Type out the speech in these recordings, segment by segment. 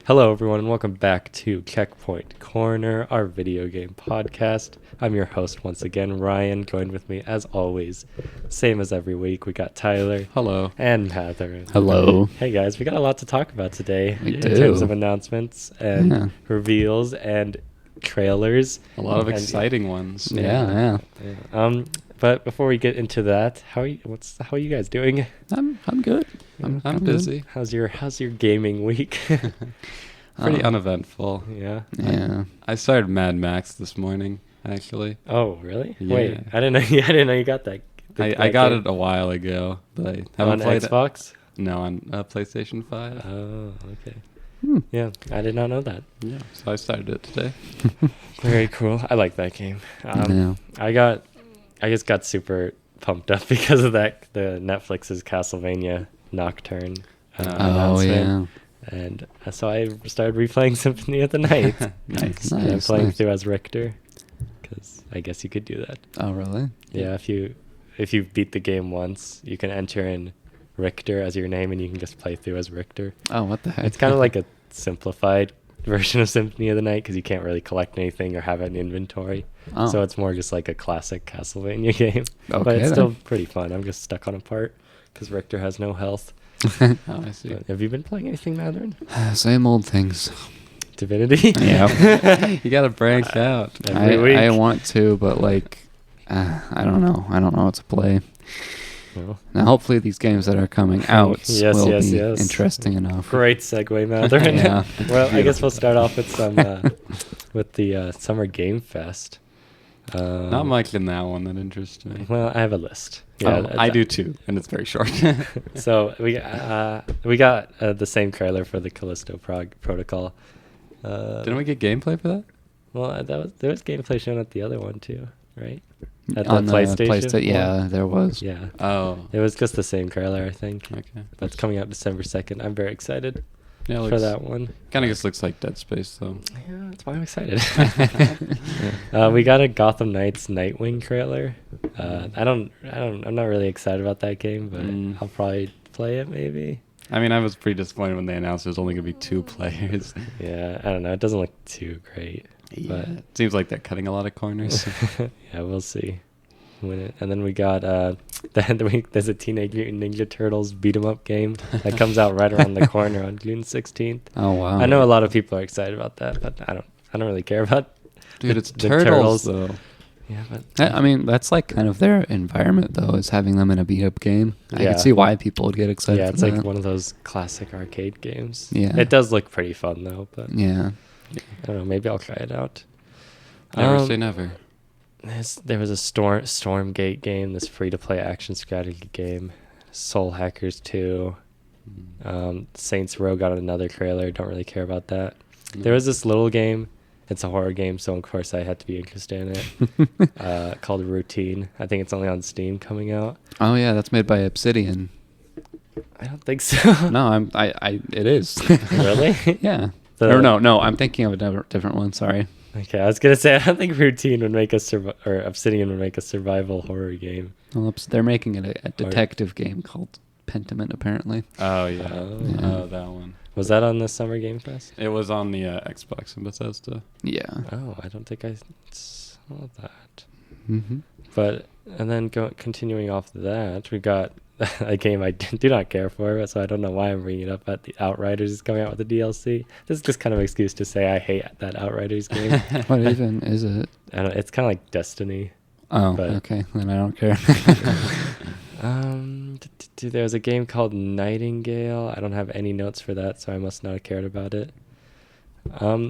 Hello, everyone, and welcome back to Checkpoint Corner, our video game podcast. I'm your host once again, Ryan. Joined with me, as always, same as every week, we got Tyler. Hello. And Heather. Hello. Hey, guys, we got a lot to talk about today We in do. terms of announcements and reveals and trailers. A lot of exciting ones. Yeah. But before we get into that, how are you guys doing? I'm good. I'm busy. How's your gaming week? Pretty uneventful. Yeah. Yeah. I started Mad Max this morning, actually. Oh, really? Yeah. Wait, I didn't know you got that. I got it a while ago, but I haven't on played Xbox? it. No, on PlayStation 5. Oh, okay. Yeah, I did not know that. Yeah, so I started it today. Very cool. I like that game. Yeah. I just got super pumped up because of that. The Netflix's Castlevania Nocturne announcement. And so I started replaying Symphony of the Night. Nice. And I'm playing through as Richter, because I guess you could do that. Oh, really? Yeah, if you beat the game once, you can enter in Richter as your name, and you can just play through as Richter. Oh, what the heck? It's kind of like a simplified version of Symphony of the Night, because you can't really collect anything or have an inventory. Oh. So it's more just like a classic Castlevania game. Okay, But it's then. still pretty fun. I'm just stuck on a part because Richter has no health. Oh, I see. But have you been playing anything, Madeline? Same old things. Divinity? Yeah. You gotta branch out. Every week. I want to, but I don't know. I don't know what to play. Well, Now, hopefully these games that are coming out will be yes. interesting enough. great segue, Madeline. Yeah. Well, I guess we'll start off with some with the Summer Game Fest. Not much in that one that interests me. Well, I have a list. I do too, and it's very short. So we got the same trailer for the Callisto Protocol. Didn't we get gameplay for that? Well, there was gameplay shown at the other one too, right? At On the PlayStation. one? Yeah, there was. Yeah. Oh, It was just the same trailer, I think. okay. But it's coming out December 2nd. I'm very excited Yeah, for that one. Kind of just looks like Dead Space, though. Yeah, that's why I'm excited. We got a Gotham Knights Nightwing trailer. I'm not really excited about that game, but I'll probably play it maybe. I mean, I was pretty disappointed when they announced there's only going to be 2 players. Yeah, I don't know. It doesn't look too great. Yeah, it seems like they're cutting a lot of corners. Yeah, we'll see. And then we got there's a Teenage Mutant Ninja Turtles beat 'em up game that comes out right around the corner on June 16th. Oh, wow. I know a lot of people are excited about that, but I don't really care about. Dude, it's the turtles, though. Yeah, but I mean, that's like kind of their environment, though, is having them in a beat-up game. I Yeah. can see why people would get excited. yeah, for it's like that. one of those classic arcade games. Yeah. It does look pretty fun though, but Yeah. I don't know. Maybe I'll try it out. Never say never. There was a Stormgate game, this free-to-play action strategy game, Soul Hackers 2. Saints Row got another trailer. Don't really care about that. There was this little game. It's a horror game, so of course I had to be interested in it. Called Routine. I think it's only on Steam coming out. Oh, yeah, that's made by Obsidian. I don't think so. No, it is. Really? Yeah. The- Or no, I'm thinking of a different one. Sorry. Okay, I was gonna say I don't think Routine would make or Obsidian would make a survival horror game. Well, they're making it a detective game called Pentiment, apparently. Oh, yeah. Oh. That one. Was that on the Summer Game Fest? It was on the Xbox and Bethesda. Yeah. Oh, I don't think I saw that. Mm-hmm. But and then continuing off that, we got a game I do not care for, so I don't know why I'm bringing it up. But the Outriders is coming out with a DLC. This is just kind of an excuse to say I hate that Outriders game. What even is it? I don't, it's kind of like Destiny. Oh, But- okay. Then I don't care. There was a game called Nightingale. I don't have any notes for that, so I must not have cared about it.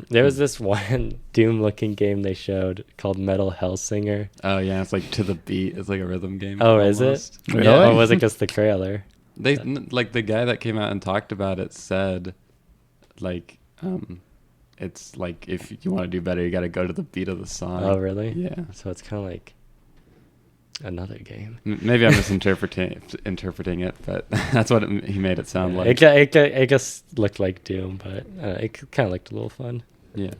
There was this one Doom-looking game they showed called Metal Hellsinger. Oh, yeah. It's like to the beat. It's like a rhythm game. Oh, is almost. it? Really? Yeah, or was it just the trailer? Like the guy that came out and talked about it said, like, it's like if you want to do better, you got to go to the beat of the song. Oh, really? Yeah. So it's kind of like another game. Maybe I'm interpreting it, but that's what he made it sound like. It just looked like Doom, but it kind of looked a little fun. Yeah.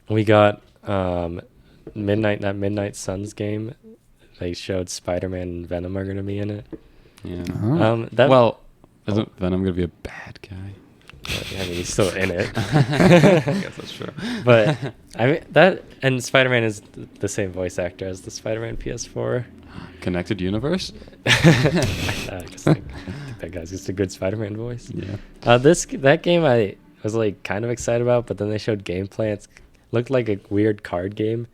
We got Midnight Suns game. They showed Spider-Man and Venom are going to be in it. Yeah. Oh. That Well, isn't Venom going to be a bad guy? I mean, he's still in it. I guess that's true. But I mean that, and Spider-Man is the same voice actor as the Spider-Man PS4. Connected universe? I just think that guy's just a good Spider-Man voice. Yeah. That game I was like kind of excited about, but then they showed gameplay. It looked like a weird card game,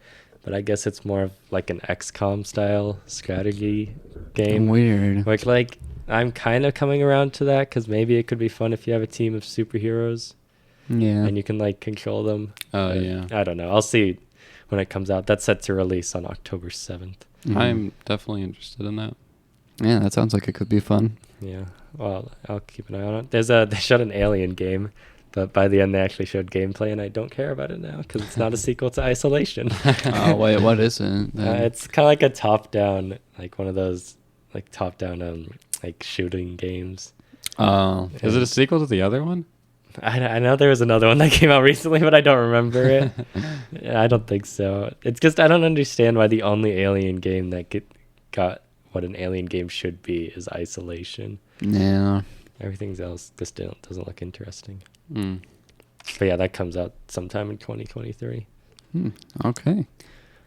but I guess it's more of like an XCOM style strategy game. Weird. Which like I'm kind of coming around to that because maybe it could be fun if you have a team of superheroes Yeah. and you can like control them. Oh, But yeah. I don't know. I'll see when it comes out. That's set to release on October 7th. Mhm. I'm definitely interested in that. Yeah, that sounds like it could be fun. Yeah. Well, I'll keep an eye on it. They showed an Alien game, but by the end they actually showed gameplay, and I don't care about it now because it's not a sequel to Isolation. Oh wait, what is it? then? It's kind of like a top-down, like one of those like top-down like shooting games. Oh, Is it a sequel to the other one? I know there was another one that came out recently, but I don't remember it. I don't think so. It's just I don't understand why the only Alien game that got what an Alien game should be is Isolation. yeah. Everything else just doesn't look interesting. Mm. But yeah, that comes out sometime in 2023. Okay.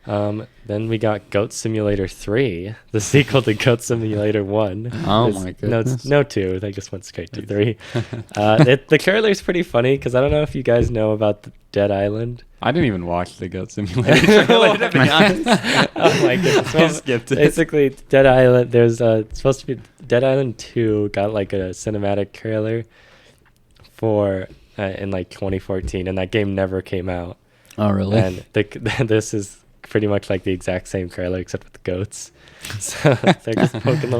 Then we got Goat Simulator 3, the sequel to Goat Simulator 1. Oh It's- my goodness. No 2. They just went straight to 3. The trailer's pretty funny because I don't know if you guys know about the Dead Island. I didn't even watch the Goat Simulator trailer, to be honest. Oh my goodness. I Well, skipped it. basically, Dead Island, there's it's supposed to be Dead Island 2 got like a cinematic trailer for in like 2014, and that game never came out. Oh really? And this is pretty much like the exact same trailer except with the goats. So they're just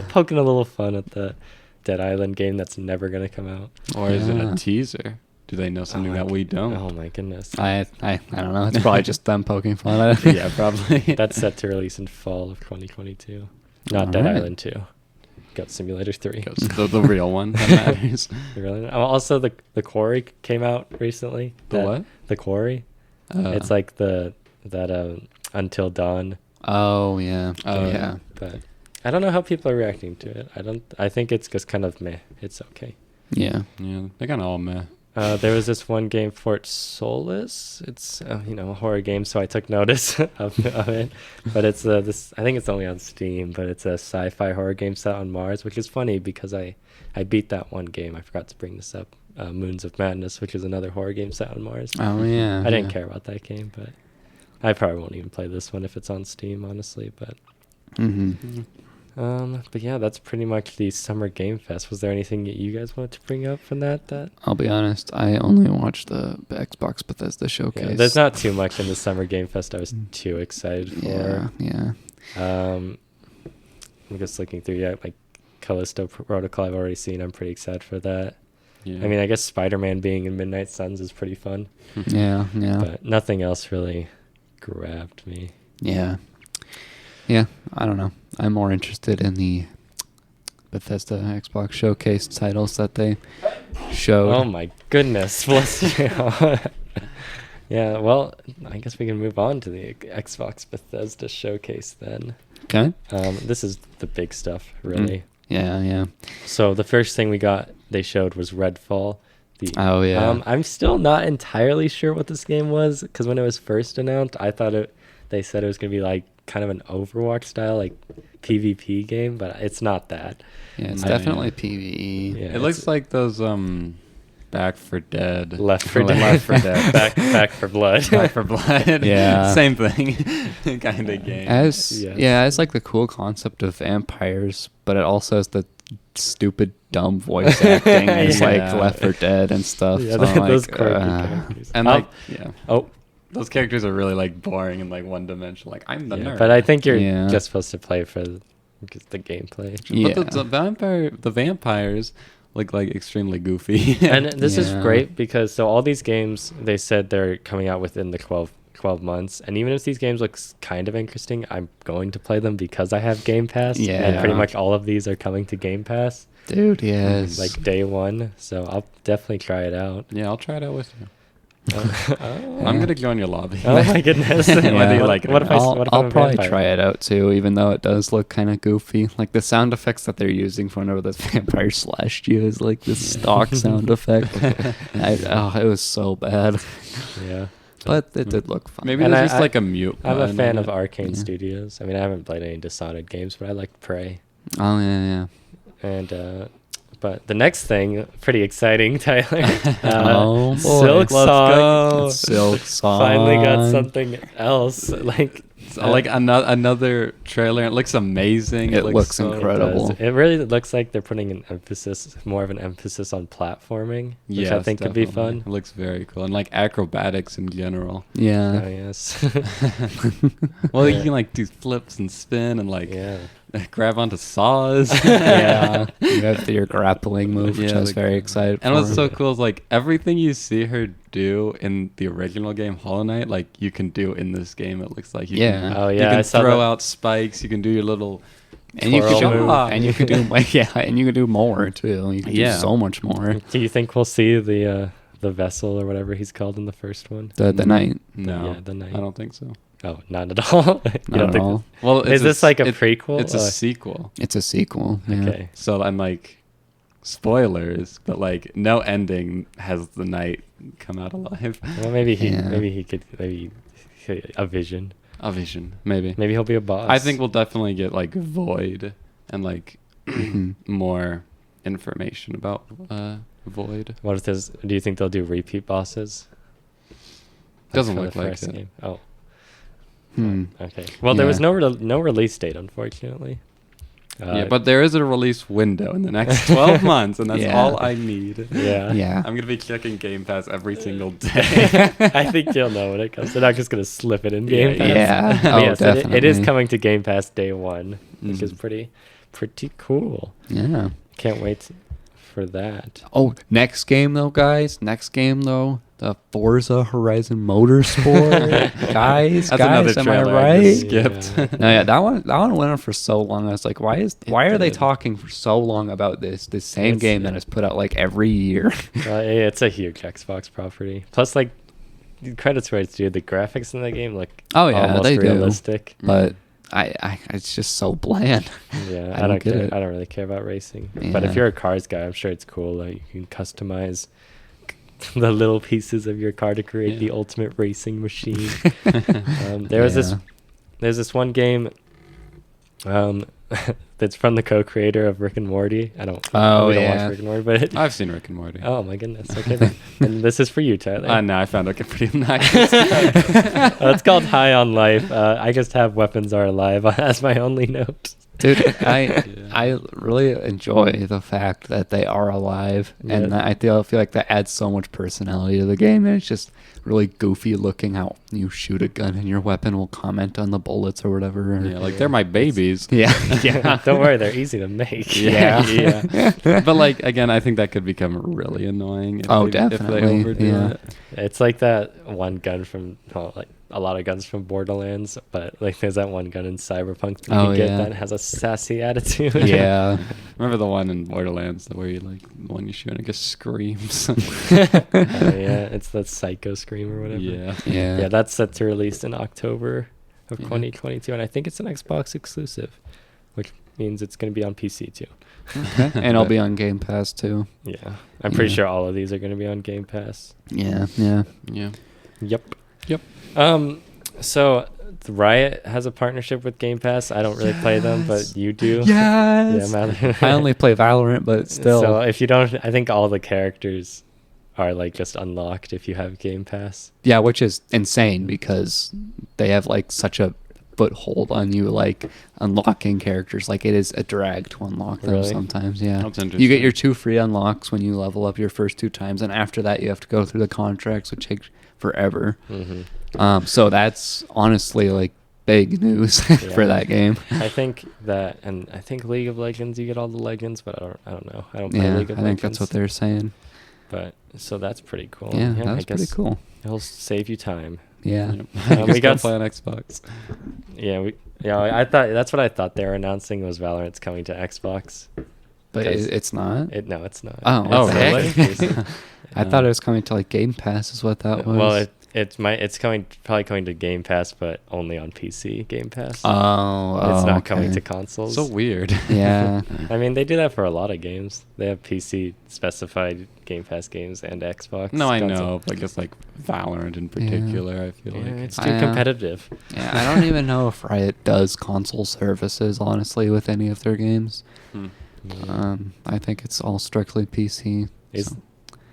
poking a little fun at the Dead Island game that's never gonna come out. Or is it Yeah. a teaser? Do they know something that we don't? Oh my goodness. I don't know. It's probably just them poking fun at it. Yeah, probably. That's set to release in fall of 2022. Not Dead Alright. Island 2. Goat Simulator 3. the real one that matters. Really? Also, the Quarry came out recently. The what? The Quarry. It's like that Until Dawn. Oh yeah. Oh, yeah. But I don't know how people are reacting to it. I think it's just kind of meh. It's okay. Yeah. Yeah, they kind of all meh. There was this one game, Fort Solis. It's a horror game, so I took notice of it. But it's this. I think it's only on Steam, but it's a sci-fi horror game set on Mars, which is funny because I beat that one game. I forgot to bring this up. Moons of Madness, which is another horror game set on Mars. Oh yeah. I didn't yeah. care about that game, but I probably won't even play this one if it's on Steam, honestly. But Mm-hmm. but yeah, that's pretty much the Summer Game Fest. Was there anything that you guys wanted to bring up from that? I'll be honest. I only watched the Xbox Bethesda showcase. Yeah, there's not too much in the Summer Game Fest I was too excited for. Yeah. I'm just looking through. Yeah, like Callisto Protocol, I've already seen. I'm pretty excited for that. Yeah. I mean, I guess Spider-Man being in Midnight Suns is pretty fun, Yeah. but nothing else really grabbed me. Yeah. Yeah. I don't know. I'm more interested in the Bethesda Xbox showcase titles that they showed. Oh my goodness, bless you. Yeah, well, I guess we can move on to the Xbox Bethesda showcase then. Okay. This is the big stuff, really. Yeah. Yeah. So the first thing they showed was Redfall. Oh yeah. I'm still not entirely sure what this game was because when it was first announced, I thought they said it was going to be like kind of an Overwatch style like PvP game, but it's not that. Yeah. It's I- definitely PVE. Yeah, it looks like those Back for Dead. Left for Dead. Left for Dead. Back for Blood. Back for Blood. Yeah. Same thing. Kind of game. It's like the cool concept of vampires, but it also has the stupid dumb voice acting. It's like Yeah. Left 4 Dead and stuff. Yeah, so I'm those like, quirky characters. And yeah. Oh, Those characters are really like boring and like one dimensional. Like I'm the yeah, nerd. but I think you're Yeah. just supposed to play for just the gameplay. Yeah. But the vampires look like extremely goofy. And this is Yeah. great because so all these games they said they're coming out within the 12 months, and even if these games look kind of interesting, I'm going to play them because I have Game Pass. Yeah. And pretty much all of these are coming to Game Pass Dude, yes. like day one, so I'll definitely try it out. Yeah, I'll try it out with you. Oh. I'm gonna go in your lobby. Oh my goodness! Yeah. Whether you What- like it or what if not. I? I'll, What if I'll I'm a probably vampire? try it out too, even though it does look kind of goofy. Like the sound effects that they're using for whenever the vampire slashed you is like this stock sound effect. It was so bad, Yeah, but it did look fun. Maybe And there's just I- like a mute. I'm a button fan on of it. Arcane Yeah. Studios. I mean, I haven't played any Dishonored games, but I like Prey. Oh yeah, And but the next thing, pretty exciting, Tyler. Oh, boy. Silk Let's Song. Silk Song. Finally got something else. Like Like another trailer. It looks amazing. It looks so- incredible. It really looks like they're putting more of an emphasis on platforming, which I Yes, think could be definitely. fun. It looks very cool, and like acrobatics in general. Yeah. Oh yes. Well, Yeah. you can like do flips and spin and like Yeah. grab onto saws. Yeah. You have your grappling move, which Yeah, I was like- very excited And for. what's so cool is like everything you see her do in the original game Hollow Knight, like you can do in this game. It looks like you Yeah. can, Oh you yeah. can I saw throw that. out spikes. You can do your little and you could twirl do, move. and you could do, and you could do more too. You could do Yeah. so much more. Do you think we'll see the vessel or whatever he's called in the first one? The night, No, Yeah, the Knight. I don't think so. Oh, not at all. You not don't at think all. Well, Is this like a prequel? It's a sequel. It's a sequel. Yeah. Okay. So I'm like, spoilers, but like no ending has the knight come out alive. Well, maybe Yeah. a vision. A vision, maybe. Maybe he'll be a boss. I think we'll definitely get like Void and like Mhm. more information about Void. What if there's? Do you think they'll do repeat bosses? Doesn't for look the like first it. game? Oh, Hmm. okay. Well, there was Yeah. no release date, unfortunately. Yeah, but there is a release window in the next 12 months, and that's Yeah. all I need. yeah, Yeah. I'm gonna be checking Game Pass every single day. I think you'll know when it comes. They're not just gonna slip it in Game Pass. Yeah. But Oh, yes, it is definitely. coming to Game Pass day one, which is Mhm. pretty cool. Yeah. Can't wait for that. Oh, next game though, guys. Next game though, the Forza Horizon Motorsport. guys, That's another am I trailer I just right? skipped. Yeah. No, yeah, that one went on for so long. I was like, why are they did. talking for so long about this same It's- game that is put out like every year? It's a huge Xbox property. Plus, like, credits where it's due. The graphics in the game look Oh, yeah, almost they do. realistic. But I it's just so bland. Yeah, I don't get care. it. I don't really care about racing. But if Yeah. you're a cars guy, I'm sure it's cool. Like you can customize the little pieces of your car to create Yeah. the ultimate racing machine. There's this one game. That's from the co-creator of Rick and Morty. We don't watch Rick and Morty, but I've seen Rick and Morty. oh my goodness. Okay, then. And this is for you, Tyler. No, I found it pretty nice. It's called High on Life. I just have weapons are alive as my only note. Dude, Yeah. I really enjoy the fact that they are alive, and Yeah. I feel like that adds so much personality to the game. And it's just really goofy looking how you shoot a gun and your weapon will comment on the bullets or whatever. or- Yeah, like they're my babies. yeah, yeah. Don't worry, they're easy to make. Yeah. yeah. But like again, I think that could become really annoying. If Oh, they, If definitely, they overdo yeah. it. It's like that one gun from, like a lot of guns from Borderlands, but like there's that one gun in Cyberpunk that you Oh, can get yeah. that has a sassy attitude. Yeah. Remember the one in Borderlands where you like the one you shoot and it just screams. Yeah, it's that Psycho Scream or whatever. yeah. Yeah. Yeah, that's set to release in October of Yeah. 2022, and I think it's an Xbox exclusive, which means it's going to be on PC too. Okay. And it'll be on Game Pass too. Yeah, I'm pretty Yeah. sure all of these are going to be on Game Pass. Yeah. Yeah. Yeah. Yep. Yep. So Riot has a partnership with Game Pass. I don't really play them, but you do. Yes. Yeah, man. I only play Valorant, but still. So if you don't, I think all the characters are like just unlocked if you have Game Pass. Yeah, which is insane because they have like such a foothold on you, like unlocking characters. Like it is a drag to unlock them Really? sometimes. Yeah, That's you interesting. get your 2 free unlocks when you level up your first 2 times, and after that you have to go through the contracts, which take forever. Mm-hmm. So that's honestly like big news for Yeah. that game. I think that, and I think League of Legends, you get all the legends, but I don't know. I don't play Yeah, I League of think Legends. that's what they're saying. But so that's pretty cool. Yeah, I that's pretty guess cool. It'll save you time. Yeah. Yep. We we got got play on Xbox. Yeah, I thought that's what I thought they were announcing was Valorant's coming to Xbox. But Because it's not. No, it's not. Oh, It's oh, a really? exclusive. I thought it was coming to like Game Pass. Is what that was. Well, it's probably coming to Game Pass, but only on PC Game Pass. It's not coming to consoles. So weird. Yeah. I mean, they do that for a lot of games. They have PC specified Game Pass games and Xbox. No, I console. know. But I guess like Valorant in particular, I feel like It's too competitive. Yeah, I don't even know if Riot does console services, honestly, with any of their games. I think it's all strictly PC.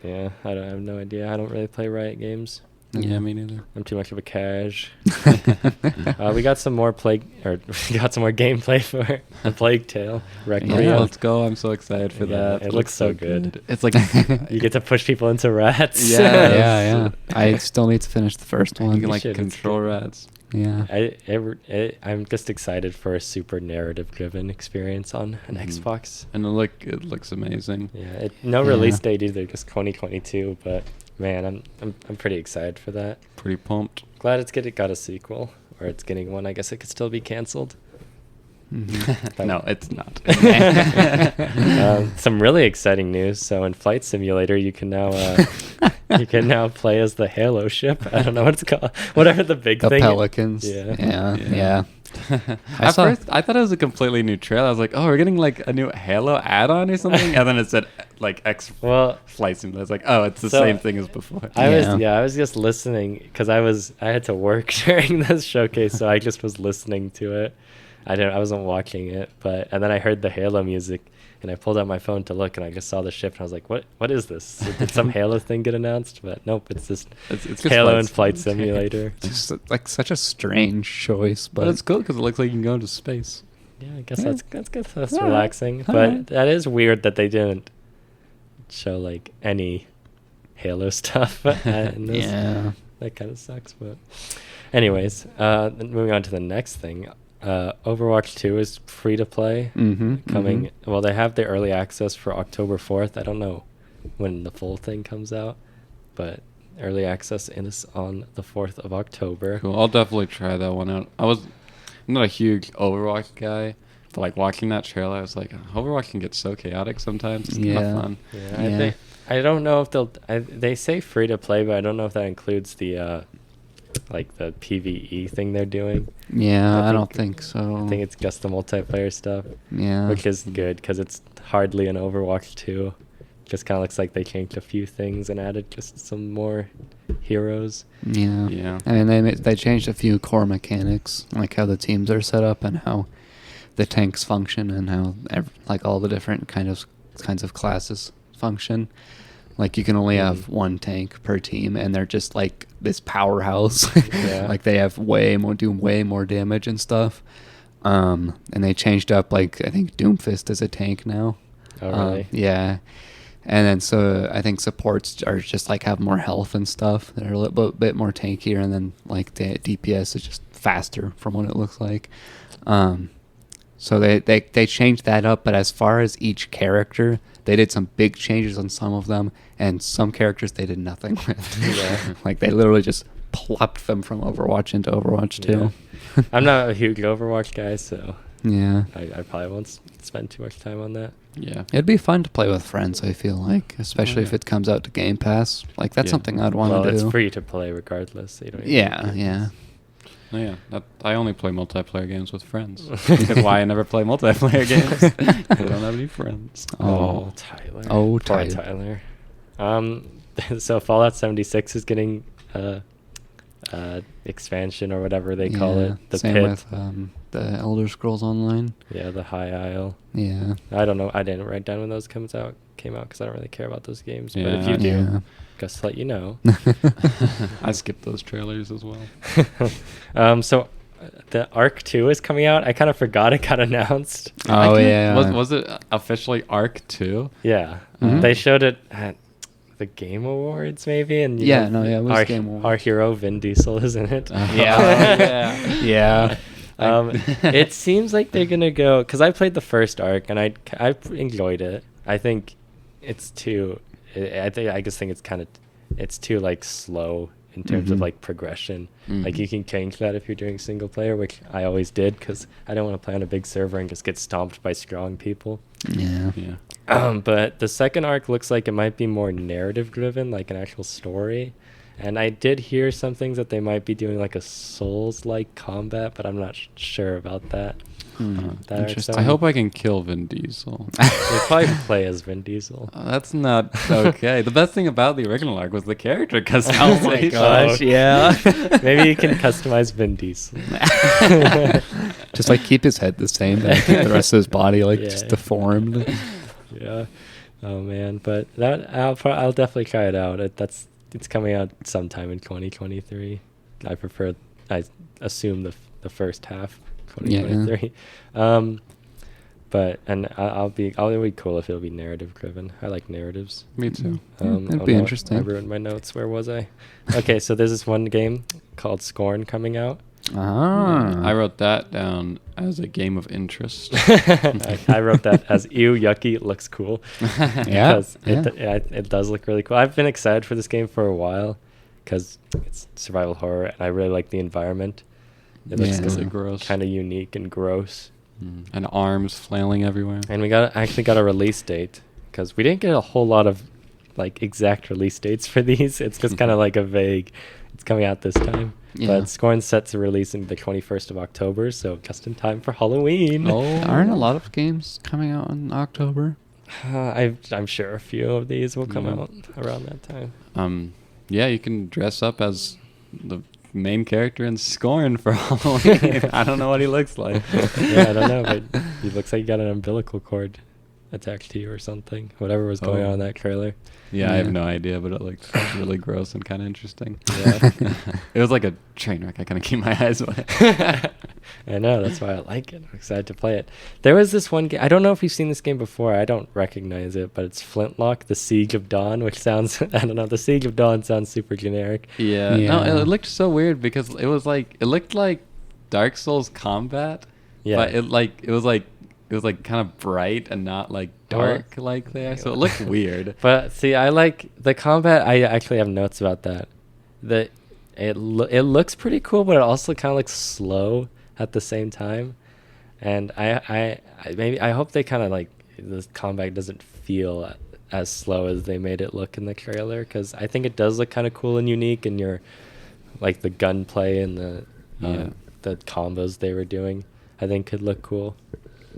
Yeah, I have no idea. I don't really play Riot games. Yeah, me neither. I'm too much of a cash. We got some more gameplay for the Plague Tale. Requiem. Yeah, let's go. I'm so excited for Yeah, that. it looks so good. It's like You get to push people into rats. Yeah. I still need to finish the first you one. can like Shit, it's control good. rats. Yeah. I'm just excited for a super narrative-driven experience on an Xbox. And it looks amazing. Yeah, no release date either, just 2022. But man, I'm pretty excited for that. Pretty pumped. Glad it got a sequel, or it's getting one. I guess it could still be canceled. No, it's not. Some really exciting news. So in Flight Simulator, you can now play as the Halo ship. I don't know what it's called. Whatever the big The thing. Pelicans. Yeah. Yeah. At first, I thought it was a completely new trailer. I was like, oh, we're getting like a new Halo add-on or something. And then it said like X Flight Simulator. I was like, oh, it's the same thing as before. I was just listening because I had to work during this showcase, so I just was listening to it. I wasn't watching it, and then I heard the Halo music, and I pulled out my phone to look, and I just saw the ship, and I was like, what is this? Did some Halo thing get announced? But nope, it's just It's Halo and Flight Simulator. It's just like such a strange choice, But it's cool because it looks like you can go into space. Yeah, I guess that's good. That's All right. relaxing. All But right. that is weird that they didn't show like any Halo stuff in this. Yeah. That kind of sucks. But anyways, moving on to the next thing. Overwatch 2 is free to play. Coming. Well, they have the early access for October 4th. I don't know when the full thing comes out, but early access is on the 4th of October. Cool. I'll definitely try that one out. I'm not a huge Overwatch guy, but like watching that trailer, I was like, Overwatch can get so chaotic sometimes. It's kind of fun. Yeah, I don't know if they say free to play, but I don't know if that includes the like the PvE thing they're doing. Yeah, I don't think so. I think it's just the multiplayer stuff. Yeah. Which is good because it's hardly an Overwatch 2. Just kind of looks like they changed a few things and added just some more heroes. Yeah. Yeah. I mean, they changed a few core mechanics, like how the teams are set up and how the tanks function and how like all the different kinds of classes function. Like you can only have one tank per team, and they're just like this powerhouse. Yeah. Like they have do way more damage and stuff. And they changed up, like I think Doomfist is a tank now. Oh, really? Yeah. And then so I think supports are just like have more health and stuff. They're a little bit more tankier, and then like the DPS is just faster from what it looks like. So they changed that up, but as far as each character, they did some big changes on some of them, and some characters they did nothing with. Yeah. Like they literally just plopped them from Overwatch into Overwatch 2. Yeah. I'm not a huge Overwatch guy, so Yeah. I probably won't spend too much time on that. Yeah. It'd be fun to play with friends, I feel like, especially if it comes out to Game Pass. Like that's Yeah. something I'd want to Well, do. it's free to play regardless. So you don't even Yeah, need yeah. Oh, yeah. I only play multiplayer games with friends. That's why I never play multiplayer games. I don't have any friends. Oh, Tyler. Oh, Poor Tyler. Tyler. So Fallout 76 is getting expansion or whatever they call Yeah, it. The same Pit. with the Elder Scrolls Online. Yeah, the High Isle. Yeah. I don't know. I didn't write down when those came out because I don't really care about those games. But if Yeah. you do, Yeah. just to let you know. I skipped those trailers as well. So the Arc 2 is coming out. I kind of forgot it got announced. Oh, yeah. Was it officially Arc 2? Yeah. Mhm. They showed it at the Game Awards maybe, and you Yeah, know, no, yeah, it was our, Game Awards. our hero Vin Diesel is in it. Yeah. Yeah. It seems like they're gonna go because I played the first Arc and I enjoyed it. I think it's too. I just think it's too like slow in terms of Mhm. like progression. Mhm. Like you can change that if you're doing single player, which I always did because I don't want to play on a big server and just get stomped by strong people. Yeah. But the second arc looks like it might be more narrative driven, like an actual story. And I did hear some things that they might be doing like a Souls-like combat, but I'm not sure about that. Interesting. I hope I can kill Vin Diesel. They probably play as Vin Diesel. That's not okay. The best thing about the original arc was the character customization. Oh my gosh, yeah. Maybe you can customize Vin Diesel. Just like keep his head the same, but keep the rest of his body like Yeah. just deformed. Yeah. Oh man, but that I'll definitely try it out. It's coming out sometime in 2023. I assume the first half 2023. But it'll be cool if it'll be narrative driven. I like narratives. Me too. That'd be interesting. I ruined my notes. Where was I? Okay, so there's this one game called Scorn coming out. I wrote that down as a game of interest. I wrote that as ew, yucky. It looks cool. Yeah, Because it does look really cool. I've been excited for this game for a while because it's survival horror and I really like the environment. It looks really gross. kind of unique and gross. And arms flailing everywhere. And we actually got a release date because we didn't get a whole lot of like exact release dates for these. It's just kind of like a vague. It's coming out this time. Yeah. But Scorn's set to release in the 21st of October, so just in time for Halloween. Aren't a lot of games coming out in October? I'm sure a few of these will come out around that time. Yeah, you can dress up as the main character in Scorn for Halloween. I don't know what he looks like. Yeah, I don't know, but he looks like he got an umbilical cord attached to you or something. Whatever was going on in that trailer. Yeah, I have no idea, but it looked really gross and kind of interesting. Yeah. It was like a train wreck. I kind of keep my eyes away. I know, that's why I like it. I'm excited to play it. There was this one game, I don't know if you've seen this game before. I don't recognize it, but it's Flintlock, The Siege of Dawn, which sounds, I don't know, The Siege of Dawn sounds super generic. Yeah. No, it looked so weird because it looked like Dark Souls combat. Yeah. But it was like kind of bright and not like dark like there. So it looked weird. But see, I like the combat. I actually have notes about that. It looks pretty cool, but it also kind of looks slow at the same time. And I hope they kind of like the combat doesn't feel as slow as they made it look in the trailer, because I think it does look kind of cool and unique, and your like the gunplay and the combos they were doing, I think could look cool.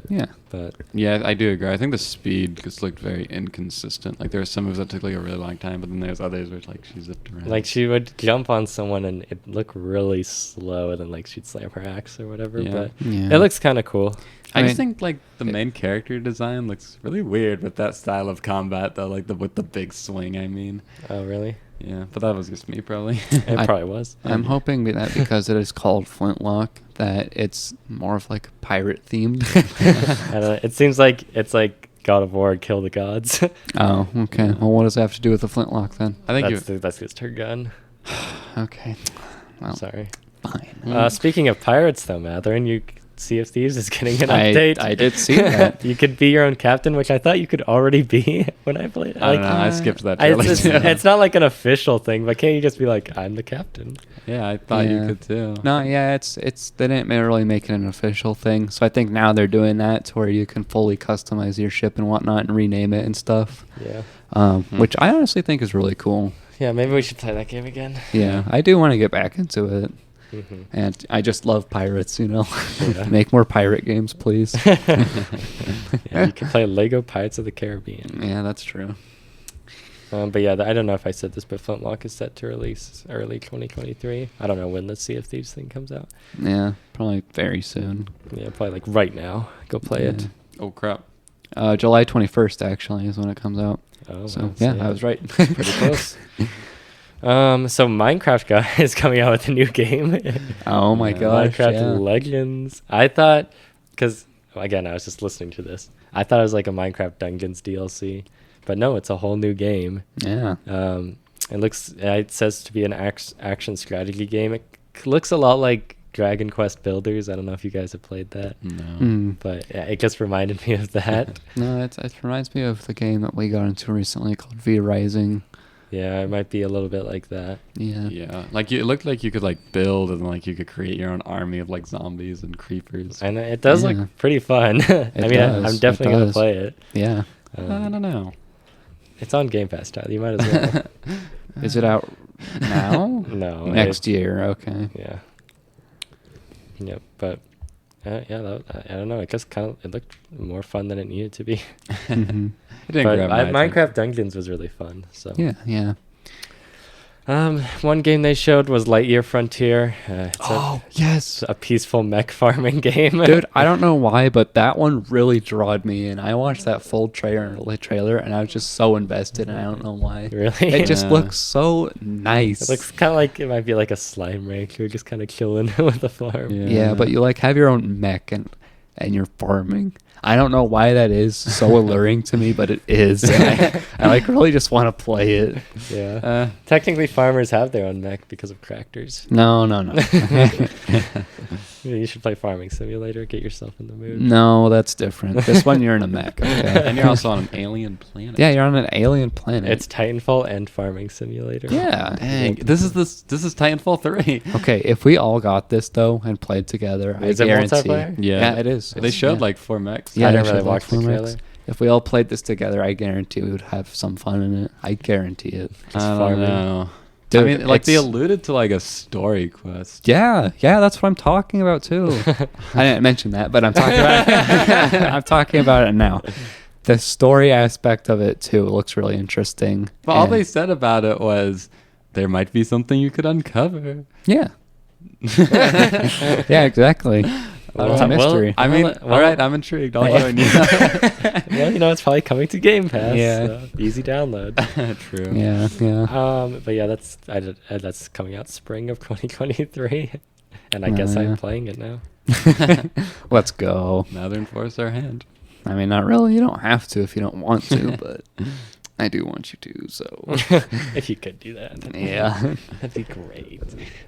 Yeah. But yeah, I do agree. I think the speed just looked very inconsistent. Like there were some moves that took like a really long time, but then there's others where like she zipped around. like she would jump on someone and it looked really slow, and then like she'd slam her axe or whatever. Yeah. But Yeah. it looks kind of cool. I mean, just think like the main character design looks really weird with that style of combat though, like with the big swing. I mean. Oh really? Yeah, but that was just me probably. It probably was. I'm hoping that because it is called Flintlock, that it's more of like pirate themed. I don't know. It seems like it's like God of War, Kill the Gods. Oh, okay. Well, what does that have to do with the Flintlock then? I think that's just her gun. Okay. Well, Sorry. fine. Speaking of pirates, though, Matherin, Sea of Thieves is getting an update. I did see that. You could be your own captain, which I thought you could already be when I played. I don't know. I skipped that. It's not like an official thing, but can't you just be like, I'm the captain? Yeah, I thought you could too. No, yeah, it's they didn't really make it an official thing. So I think now they're doing that to where you can fully customize your ship and whatnot and rename it and stuff. Yeah. Which I honestly think is really cool. Yeah, maybe we should play that game again. Yeah, I do want to get back into it. Mm-hmm. And I just love pirates, you know. Yeah. Make more pirate games, please. Yeah, you can play Lego Pirates of the Caribbean. Yeah, that's true. But yeah, I don't know if I said this, but Flintlock is set to release early 2023. I don't know when the Sea of Thieves thing comes out. Yeah, probably very soon. Yeah, probably like right now. Go play it. Oh crap. July 21st actually is when it comes out. Oh, So wow, yeah, I was right. pretty close. So Minecraft guy is coming out with a new game. Oh my gosh. Minecraft yeah. Legends. I thought, because again, I was just listening to this. I thought it was like a Minecraft Dungeons DLC, but no, it's a whole new game. Yeah. It says to be an action strategy game. It looks a lot like Dragon Quest Builders. I don't know if you guys have played that. No. But yeah, it just reminded me of that. No, it reminds me of the game that we got into recently called V Rising. Yeah, it might be a little bit like that. Yeah. Yeah, like it looked like you could like build and like you could create your own army of like zombies and creepers. And it does Yeah. look pretty fun. I mean, does. I'm It definitely gonna does. play it. Yeah. I don't know. It's on Game Pass, Tyler. You might as well. Is it out now? No, Next year. Okay. Yeah. Yep. But yeah, I don't know. I guess it looked more fun than it needed to be. Mhm. It didn't But grab my attention. Minecraft Dungeons was really fun. So Yeah. Yeah. one game they showed was Lightyear Frontier. Yes. It's a peaceful mech farming game. Dude, I don't know why, but that one really drawed me in. I watched that full trailer and I was just so invested, and I don't know why. Really? It just Yeah. looks so nice. It looks kind of like it might be like a slime rank. You're just kind of chilling with the farm. Yeah, but you like have your own mech and you're farming. I don't know why that is so alluring to me, but it is. And I like really just want to play it. Yeah. Technically, farmers have their own mech because of crackers. No. You should play Farming Simulator. Get yourself in the mood. No, that's different. This one you're in a mech. Okay. And you're also on an alien planet. Yeah, you're on an alien planet. It's Titanfall and Farming Simulator. yeah. Dang, this is Titanfall 3. Okay, if we all got this though and played together, Is I it guarantee. multiplayer? Yeah. it is. They showed yeah. like 4 mechs. Yeah, I they didn't really showed, watch the full mechs. trailer. If we all played this together, I guarantee we would have some fun in it. I guarantee it. I don't farming. know. Dude, I mean, like they it's- alluded to like a story quest. Yeah, that's what I'm talking about too. I didn't mention that, but I'm talking about it. I'm talking about it now. The story aspect of it too looks really interesting. But all and- they said about it was there might be something you could uncover. yeah, yeah, exactly. It's a mystery. I mean, Well, all right, I'm intrigued. I'll join you. Well, it's probably coming to Game Pass. Yeah. So easy download. True. yeah. But yeah, that's coming out spring of 2023, and I guess Yeah. I'm playing it now. Let's go. Now they enforce our hand. I mean, not really. You don't have to if you don't want to, but I do want you to. So If you could do that, yeah. that'd be great.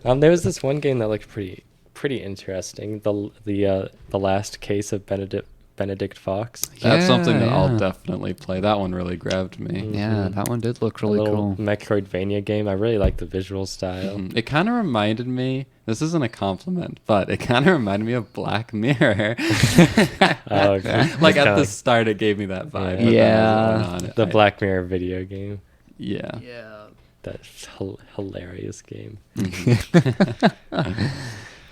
There was this one game that looked pretty interesting. The last case of Benedict Fox. That's something that I'll yeah. definitely play. That one really grabbed me. Yeah, that one did look really a little cool. Metroidvania game. I really like the visual style. It kind of reminded me. This isn't a compliment, but it kind of reminded me of Black Mirror. Oh, okay. Like It's at kinda the start, it gave me that vibe. but then as it Yeah. went on, the I- Black Mirror video game. Yeah. That's hilarious game.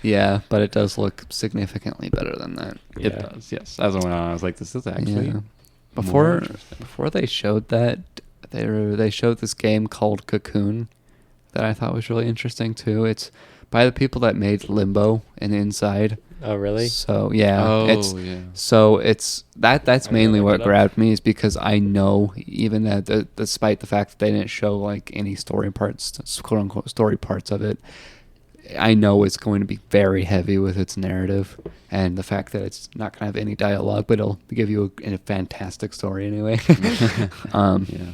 Yeah, but it does look significantly better than that. It Yeah. does. Yes. As it went on, I was like, this is actually. Yeah. more Before they showed that, they showed this game called Cocoon that I thought was really interesting too. It's by the people that made Limbo and Inside. Oh, really? So yeah, Oh, it's yeah. so it's that's I'm gonna mainly look what it up. grabbed me, is because I know, even that despite the fact that they didn't show like any story parts, quote unquote story parts of it, I know it's going to be very heavy with its narrative, and the fact that it's not going to have any dialogue, but it'll give you a fantastic story anyway. Yeah.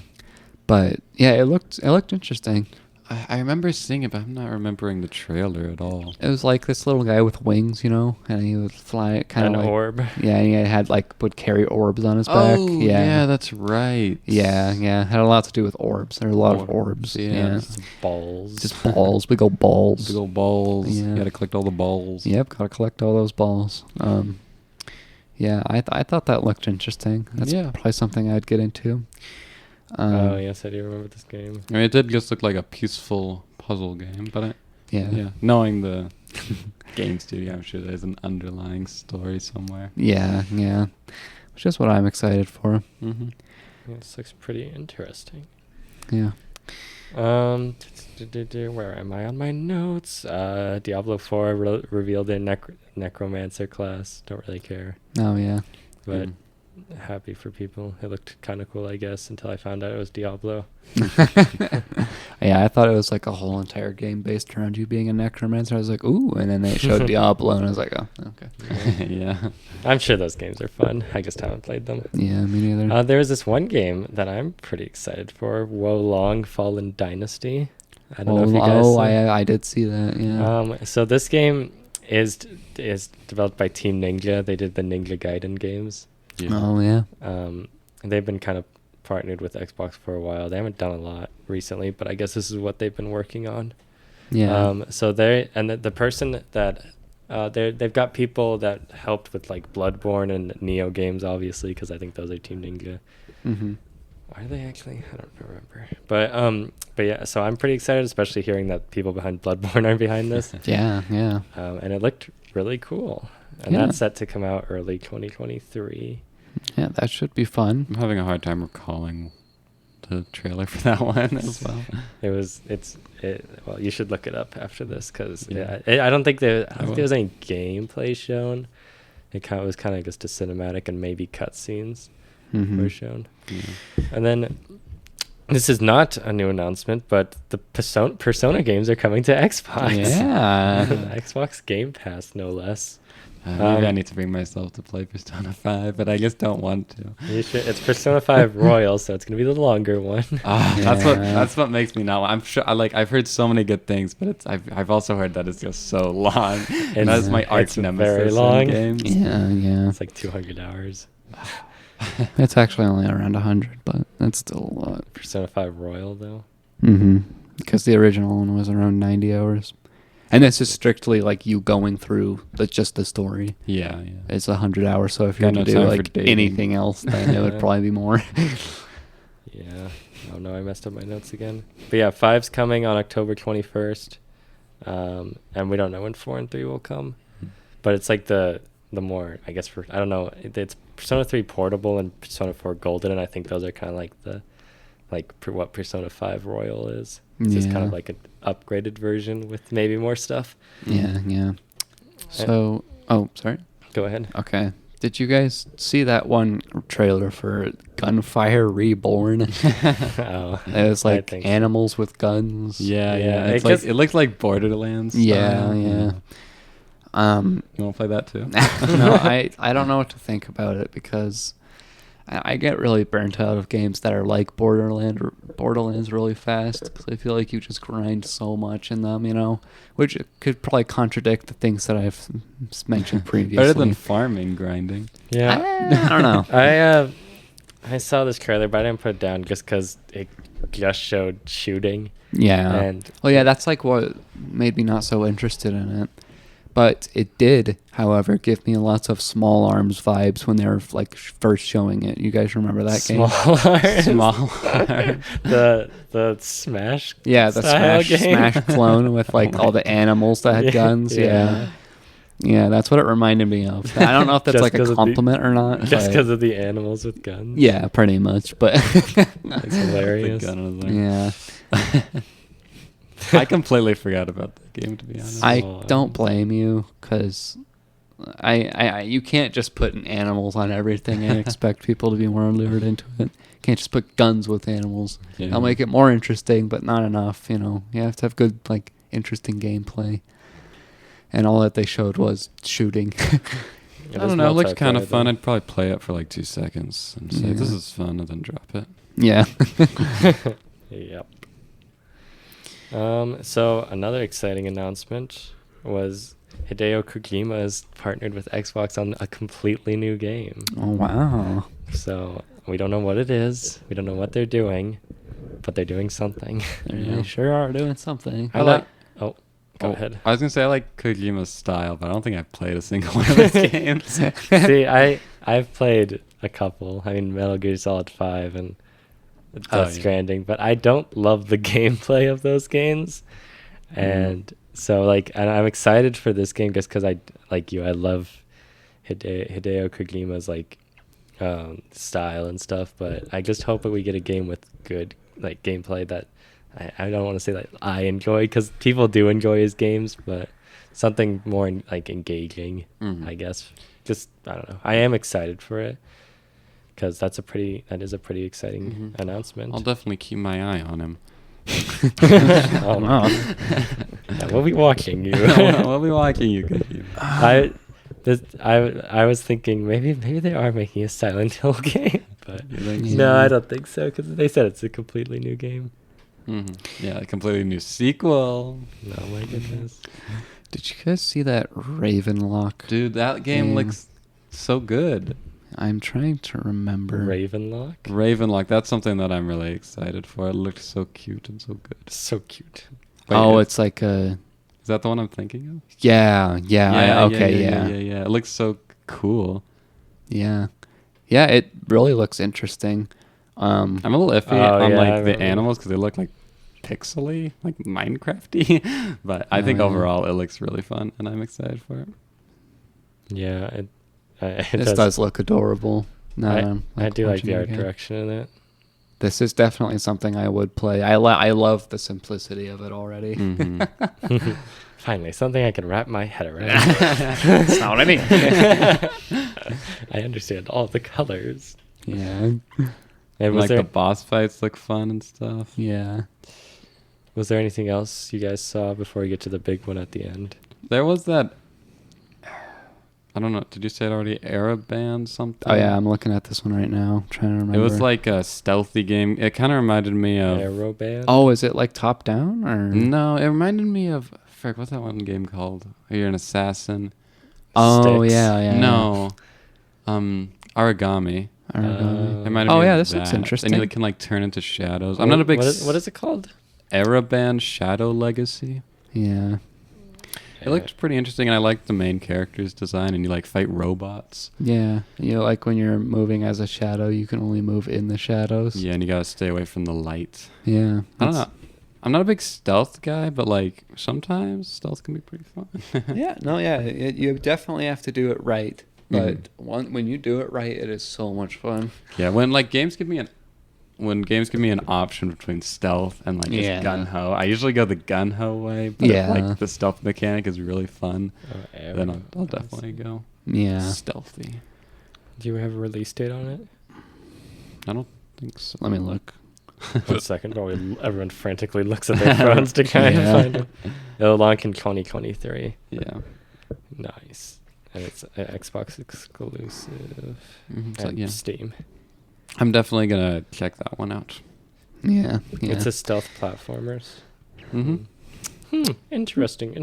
But yeah, it looked interesting. I remember seeing it, but I'm not remembering the trailer at all. It was like this little guy with wings, and he would fly kind An of like orb. Yeah, and he had would carry orbs on his back. Oh, yeah, that's right. Yeah, had a lot to do with orbs. There are a lot of orbs. Yeah. Yeah. Just balls. Just balls, big old balls. Big old balls. Yeah. You gotta collect all the balls. Yep, gotta collect all those balls. Yeah, I thought that looked interesting. That's Yeah. probably something I'd get into. Oh, yes, I do remember this game. I mean, it did just look like a peaceful puzzle game, but Yeah. knowing the game studio, I'm sure there's an underlying story somewhere. Yeah, which is what I'm excited for. Mm-hmm. Yeah, this looks pretty interesting. Yeah. Where am I on my notes? Diablo 4 revealed their necromancer class. Don't really care, Oh yeah. but happy for people. It looked kind of cool, I guess, until I found out it was Diablo. Yeah, I thought it was like a whole entire game based around you being a necromancer. I was like, ooh, and then they showed Diablo, and I was like, oh, okay. Yeah. I'm sure those games are fun. I just haven't played them. Yeah, me neither. There's this one game that I'm pretty excited for, Wo Long Fallen Dynasty. I don't know if you guys saw. I did see that. Yeah. So this game is developed by Team Ninja. They did the Ninja Gaiden games. Yeah. Oh yeah. They've been kind of partnered with Xbox for a while. They haven't done a lot recently, but I guess this is what they've been working on. Yeah. So the person that they've got people that helped with like Bloodborne and Neo games, obviously, because I think those are Team Ninja. Mm-hmm. Are they actually? I don't remember. But yeah, so I'm pretty excited, especially hearing that people behind Bloodborne are behind this. Yeah. And it looked really cool. And Yeah. that's set to come out early 2023. Yeah, that should be fun. I'm having a hard time recalling the trailer for that one as well. Well, you should look it up after this because Yeah. I don't think there was any gameplay shown. It was kind of just a cinematic and maybe cutscenes were shown. Yeah. And then this is not a new announcement, but the Persona games are coming to Xbox. Yeah. Xbox Game Pass, no less. Maybe I need to bring myself to play Persona 5, but I just don't want to. You should. It's Persona 5 Royal, so it's gonna be the longer one. That's what makes me not. I'm sure. I've heard so many good things, but I've also heard that it's just so long. And that's my arch nemesis. Very long. In games. Yeah. It's like 200 hours. It's actually only around 100, but that's still a lot. Persona 5 Royal though. Mm-hmm. Because the original one was around 90 hours. And this is strictly like you going through just the story. Yeah. It's 100 hours, so if you Got had to no do time for like dating. anything else, then it would probably be more. Yeah. Oh no, I messed up my notes again. But yeah, 5's coming on October 21st. And we don't know when 4 and 3 will come. But it's like the more, I guess, I don't know, it's Persona 3 Portable and Persona 4 Golden, and I think those are kind of like what Persona 5 Royal is. It's just kind of like an upgraded version with maybe more stuff. Yeah. So, sorry. Go ahead. Okay. Did you guys see that one trailer for Gunfire Reborn? Oh, It was like think animals with guns. Yeah. It It looks like Borderlands. Yeah. style. You You want to play that too? No, I don't know what to think about it because I get really burnt out of games that are like Borderlands really fast because I feel like you just grind so much in them, which could probably contradict the things that I've mentioned previously. Better than farming grinding. Yeah. I don't know. I saw this trailer, but I didn't put it down just because it just showed shooting. Yeah. And that's like what made me not so interested in it. But it did, however, give me lots of Small Arms vibes when they were like first showing it. You guys remember that Small game? Arms. Small Arms. the Smash. Yeah, the style game. Smash clone with like all the animals that had guns. Yeah, that's what it reminded me of. I don't know if that's Just like a compliment or not. Just but- because of the animals with guns. Yeah, pretty much. But It's hilarious. The gun was there. yeah, I completely forgot about that game, to be honest. I don't blame you because you can't just put animals on everything and expect people to be more lured into it. You can't just put guns with animals. Yeah. That'll make it more interesting, but not enough. You have to have good, like, interesting gameplay. And all that they showed was shooting. I don't know. It looks kind of fun. I'd probably play it for like 2 seconds and say, this is fun, and then drop it. Yeah. Yep. So another exciting announcement was Hideo Kojima has partnered with Xbox on a completely new game. Oh, wow. So we don't know what it is. We don't know what they're doing, but they're doing something. They sure are doing something. Go ahead. I was going to say I like Kojima's style, but I don't think I've played a single one of his games. See, I've played a couple. I mean, Metal Gear Solid 5 and Death Stranding, but I don't love the gameplay of those games. And so, and I'm excited for this game just because I love Hideo Kojima's style and stuff. But I just hope that we get a game with good gameplay that I don't want to say that I enjoy, because people do enjoy his games, but something more engaging, I guess. Just I don't know. I am excited for it because that is a pretty exciting announcement. I'll definitely keep my eye on him. Oh, no. Yeah, we'll be watching you. We'll be watching you, Kojima. I was thinking maybe they are making a Silent Hill game, but think no, I don't think so, because they said it's a completely new game. Yeah, a completely new sequel. Oh my goodness. Did you guys see that Ravenlock? Dude, that game looks so good. I'm trying to remember. Ravenlock. That's something that I'm really excited for. It looked so cute and so good. So cute. Wait, it's like a... Is that the one I'm thinking of? Yeah. Yeah. It looks so cool. Yeah. Yeah, it really looks interesting. I'm a little iffy on the animals because they look like pixely, like Minecrafty. But I think overall it looks really fun, and I'm excited for it. Yeah, it does look adorable. I do like the art direction in it. This is definitely something I would play. I love the simplicity of it already. Mm-hmm. Finally, something I can wrap my head around. That's not what I mean. I understand all the colors. Yeah. And like the boss fights look fun and stuff. Yeah. Was there anything else you guys saw before we get to the big one at the end? There was that... I don't know. Did you say it already? Araband something? Oh, yeah. I'm looking at this one right now. I'm trying to remember. It was like a stealthy game. It kind of reminded me of... Araband? Oh, is it like top down? Or No, it reminded me of... Frick, what's that one game called? You're an assassin. Oh, Sticks. yeah. No. Origami. This looks interesting. And you can like turn into shadows. I'm not a big... What is it called? Araband Shadow Legacy. Yeah. It looked pretty interesting, and I liked the main character's design, and you like fight robots. Yeah. Like when you're moving as a shadow, you can only move in the shadows. Yeah, and you gotta stay away from the light. Yeah. I don't know. I'm not a big stealth guy, but like sometimes stealth can be pretty fun. You definitely have to do it right. But when you do it right, it is so much fun. Yeah, when games give me an option between stealth and like just gun ho, I usually go the gun ho way. But like the stealth mechanic is really fun. Then I'll definitely go stealthy. Do you have a release date on it? I don't think so. Let me look. 1 second, while everyone frantically looks at their phones to kind of find it. It'll launch in 2023. Yeah. Nice. And it's an Xbox exclusive and Steam. I'm definitely going to check that one out. Yeah. It's a stealth platformers. Mm-hmm. Interesting.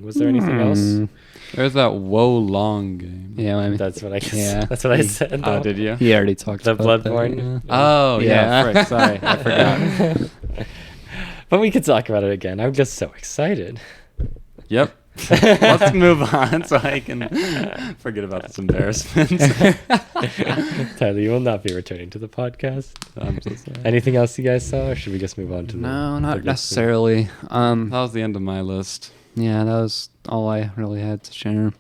Was there anything else? There's that Wo Long game. Yeah, that's what I guess. Yeah. That's what I said. Oh, did you? He already talked about Bloodborne. That, Oh, yeah. Frick, sorry, I forgot. But we could talk about it again. I'm just so excited. Yep. Let's move on so I can forget about this embarrassment. Tyler, you will not be returning to the podcast. I'm so sorry. Anything else you guys saw, or should we just move on to not necessarily. That was the end of my list. Yeah, that was all I really had to share.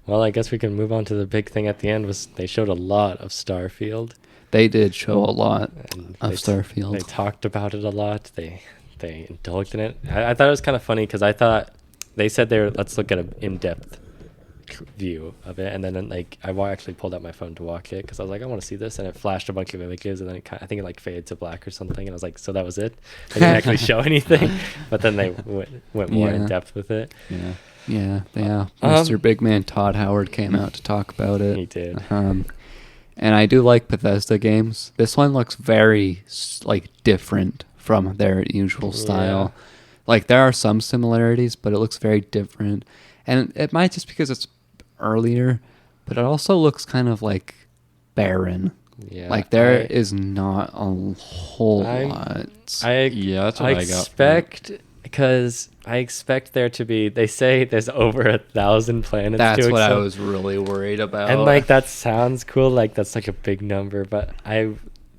Well, I guess we can move on to the big thing at the end. Was they showed a lot of Starfield. They did show a lot of Starfield. They talked about it a lot. They indulged in it. I thought it was kind of funny because I thought they said let's look at an in-depth view of it, and then like I actually pulled out my phone to watch it because I was like, I want to see this, and it flashed a bunch of images, and then I think it like faded to black or something, and I was like, so that was it? They didn't actually show anything, but then they went more in depth with it. Yeah. Mr. Big Man Todd Howard came out to talk about it. He did. And I do like Bethesda games. This one looks very like different from their usual style. Yeah. Like there are some similarities, but it looks very different. And it might just because it's earlier, but it also looks kind of like barren. Yeah. Like there is not a whole lot. That's what I expect, because I expect there to be, they say there's over 1,000 planets. That's what I was really worried about. And like that sounds cool, like that's like a big number, but I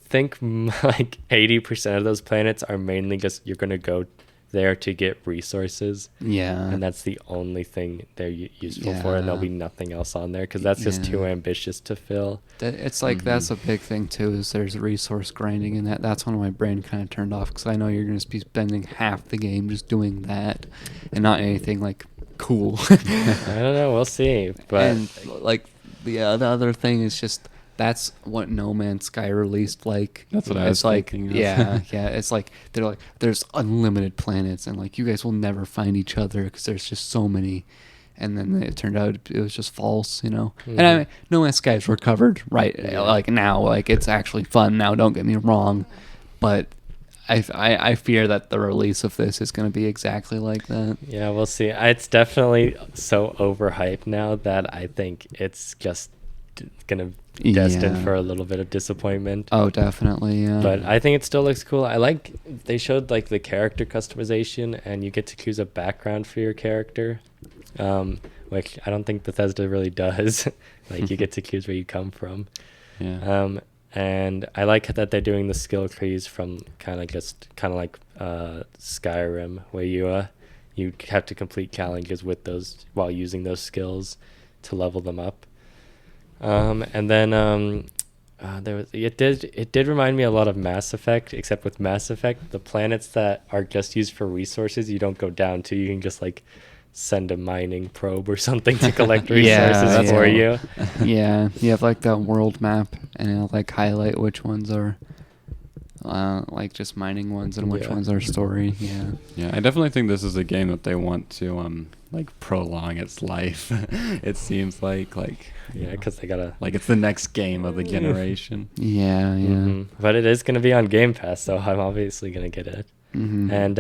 think like 80% of those planets are mainly just you're going to go there to get resources, and that's the only thing they're useful for, and there'll be nothing else on there because that's just too ambitious to fill. It's like that's a big thing too, is there's resource grinding, and that's when my brain kind of turned off, because I know you're going to be spending half the game just doing that and not anything like cool. I don't know, we'll see. But and like the other thing is just that's what No Man's Sky released like. That's what I was thinking. Yeah. It's like they're like there's unlimited planets, and like you guys will never find each other because there's just so many. And then it turned out it was just false, you know. And I mean, No Man's Sky's recovered like now, like it's actually fun now. Don't get me wrong, but I fear that the release of this is going to be exactly like that. Yeah, we'll see. It's definitely so overhyped now that I think it's just gonna destined for a little bit of disappointment. Oh, definitely. Yeah. But I think it still looks cool. They showed like the character customization, and you get to choose a background for your character, which I don't think Bethesda really does. Like you get to choose where you come from. Yeah. And I like that they're doing the skill trees from kind of like Skyrim, where you have to complete challenges with those while using those skills to level them up. And then it did remind me a lot of Mass Effect, except with Mass Effect, the planets that are just used for resources you don't go down to. You can just like send a mining probe or something to collect resources for you. Yeah, you have like that world map, and it'll like highlight which ones are like just mining ones and which ones are story. Yeah. Yeah, I definitely think this is a game that they want to like prolong its life. It seems like because they gotta like it's the next game of the generation. Yeah. Mm-hmm. But it is gonna be on Game Pass, so I'm obviously gonna get it. Mm-hmm. And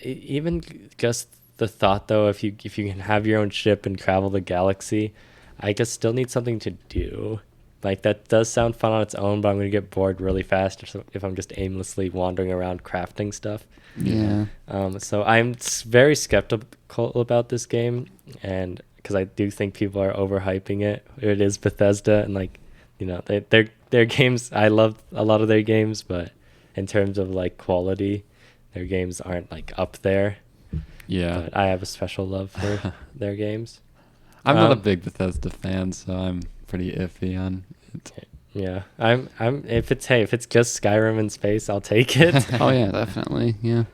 even just the thought though, if you can have your own ship and travel the galaxy, I guess still need something to do. Like that does sound fun on its own, but I'm gonna get bored really fast if I'm just aimlessly wandering around crafting stuff. Yeah. So I'm very skeptical about this game, and because I do think people are overhyping it. It is Bethesda, and like, you know, their games. I love a lot of their games, but in terms of like quality, their games aren't like up there. Yeah. But I have a special love for their games. I'm not a big Bethesda fan, so I'm pretty iffy on it. Yeah, I'm. If it's just Skyrim in space, I'll take it. Oh yeah, definitely. Yeah.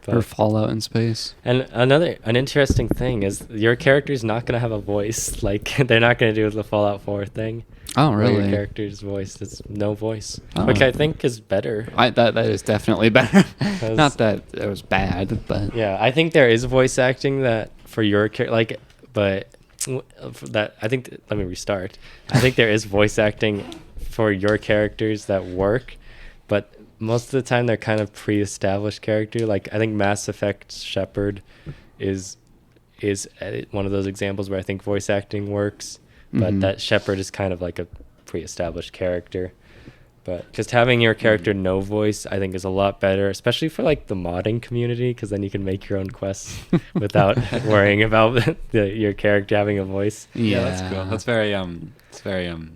Or Fallout in space. And an interesting thing is your character's not gonna have a voice. Like they're not gonna do the Fallout 4 thing. Oh really? Your character's voice is no voice, which I think is better. That is definitely better. Not that it was bad, but yeah, I think there is voice acting that for your character, but that I think. Let me restart. I think there is voice acting for your characters that work, but most of the time they're kind of pre-established character. Like I think Mass Effect Shepard is one of those examples where I think voice acting works, but that Shepard is kind of like a pre-established character. But just having your character no voice, I think, is a lot better, especially for like the modding community, because then you can make your own quests without worrying about your character having a voice. Yeah, that's cool. That's very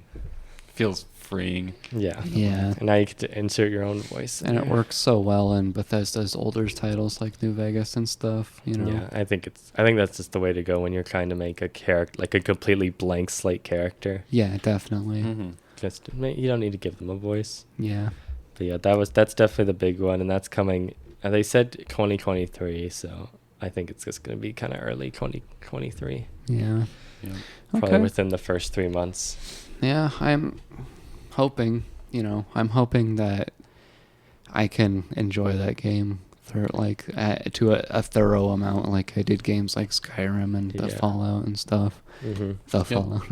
feels freeing. Yeah. And now you get to insert your own voice. And it works so well in Bethesda's older titles like New Vegas and stuff, you know. Yeah, I think that's just the way to go when you're trying to make a character, like a completely blank slate character. Yeah, definitely. Mm-hmm. Just you don't need to give them a voice. Yeah. But yeah, that's definitely the big one, and that's coming. They said 2023, so I think it's just going to be kind of early 2023. Yeah. Probably within the first 3 months. Yeah, I'm hoping that I can enjoy that game for like to a thorough amount, like I did games like Skyrim and the Fallout and stuff. Mm-hmm. The Fallout.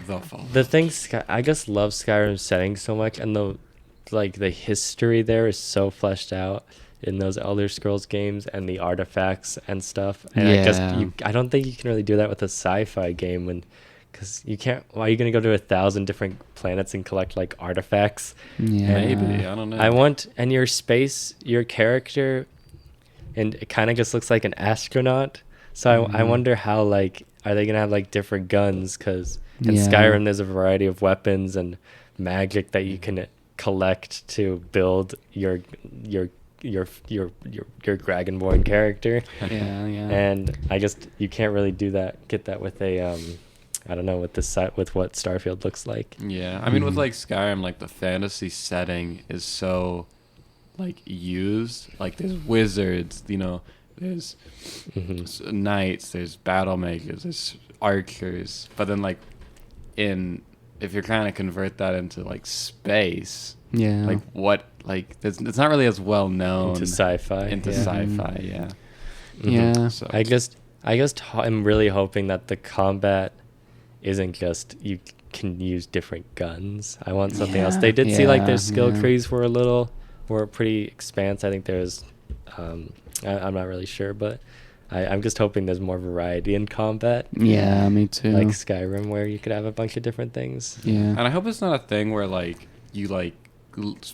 The Fallout. The thing, I just love Skyrim's setting so much, and the history there is so fleshed out in those Elder Scrolls games, and the artifacts and stuff. And I don't think you can really do that with a sci-fi game because you can't. Why are you going to go to 1,000 different planets and collect like artifacts? Yeah. Maybe, I don't know. And your character, and it kind of just looks like an astronaut. So I wonder how, like, are they going to have like different guns? Because in Skyrim there's a variety of weapons and magic that you can collect to build your Dragonborn character. Yeah. And you can't really get that with a I don't know with what Starfield looks like. Yeah, I mean with like Skyrim, like the fantasy setting is so like used. Like there's wizards, you know, there's knights, there's battle makers, there's archers. But then like if you're trying to convert that into like space, like what, like it's not really as well known into sci-fi. Yeah. Yeah. So I'm really hoping that the combat isn't just you can use different guns. I want something else. They did see like their skill trees were pretty expansive. I think there's I'm not really sure, but I'm just hoping there's more variety in combat. Yeah, me too. Like Skyrim, where you could have a bunch of different things. Yeah. And I hope it's not a thing where like you like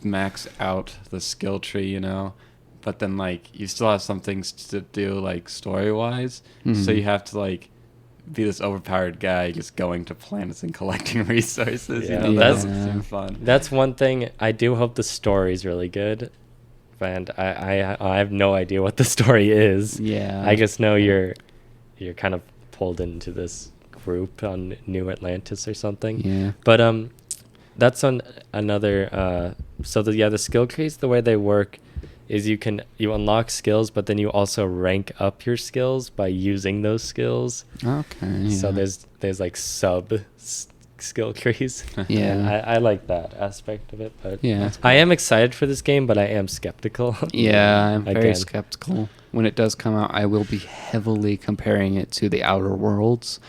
max out the skill tree, you know, but then like you still have some things to do like story wise. So you have to like be this overpowered guy just going to planets and collecting resources. Yeah, you know, that's seem fun. That's one thing. I do hope the story's really good, and I have no idea what the story is. Yeah. I just know you're kind of pulled into this group on New Atlantis or something. Yeah. But that's on another. So the skill trees, the way they work is you unlock skills, but then you also rank up your skills by using those skills. Okay. Yeah. So there's like sub skill trees. Yeah. And I like that aspect of it, but Yeah. I am excited for this game, but I am skeptical. Yeah, I'm very Again. skeptical. When it does come out, I will be heavily comparing it to The Outer Worlds,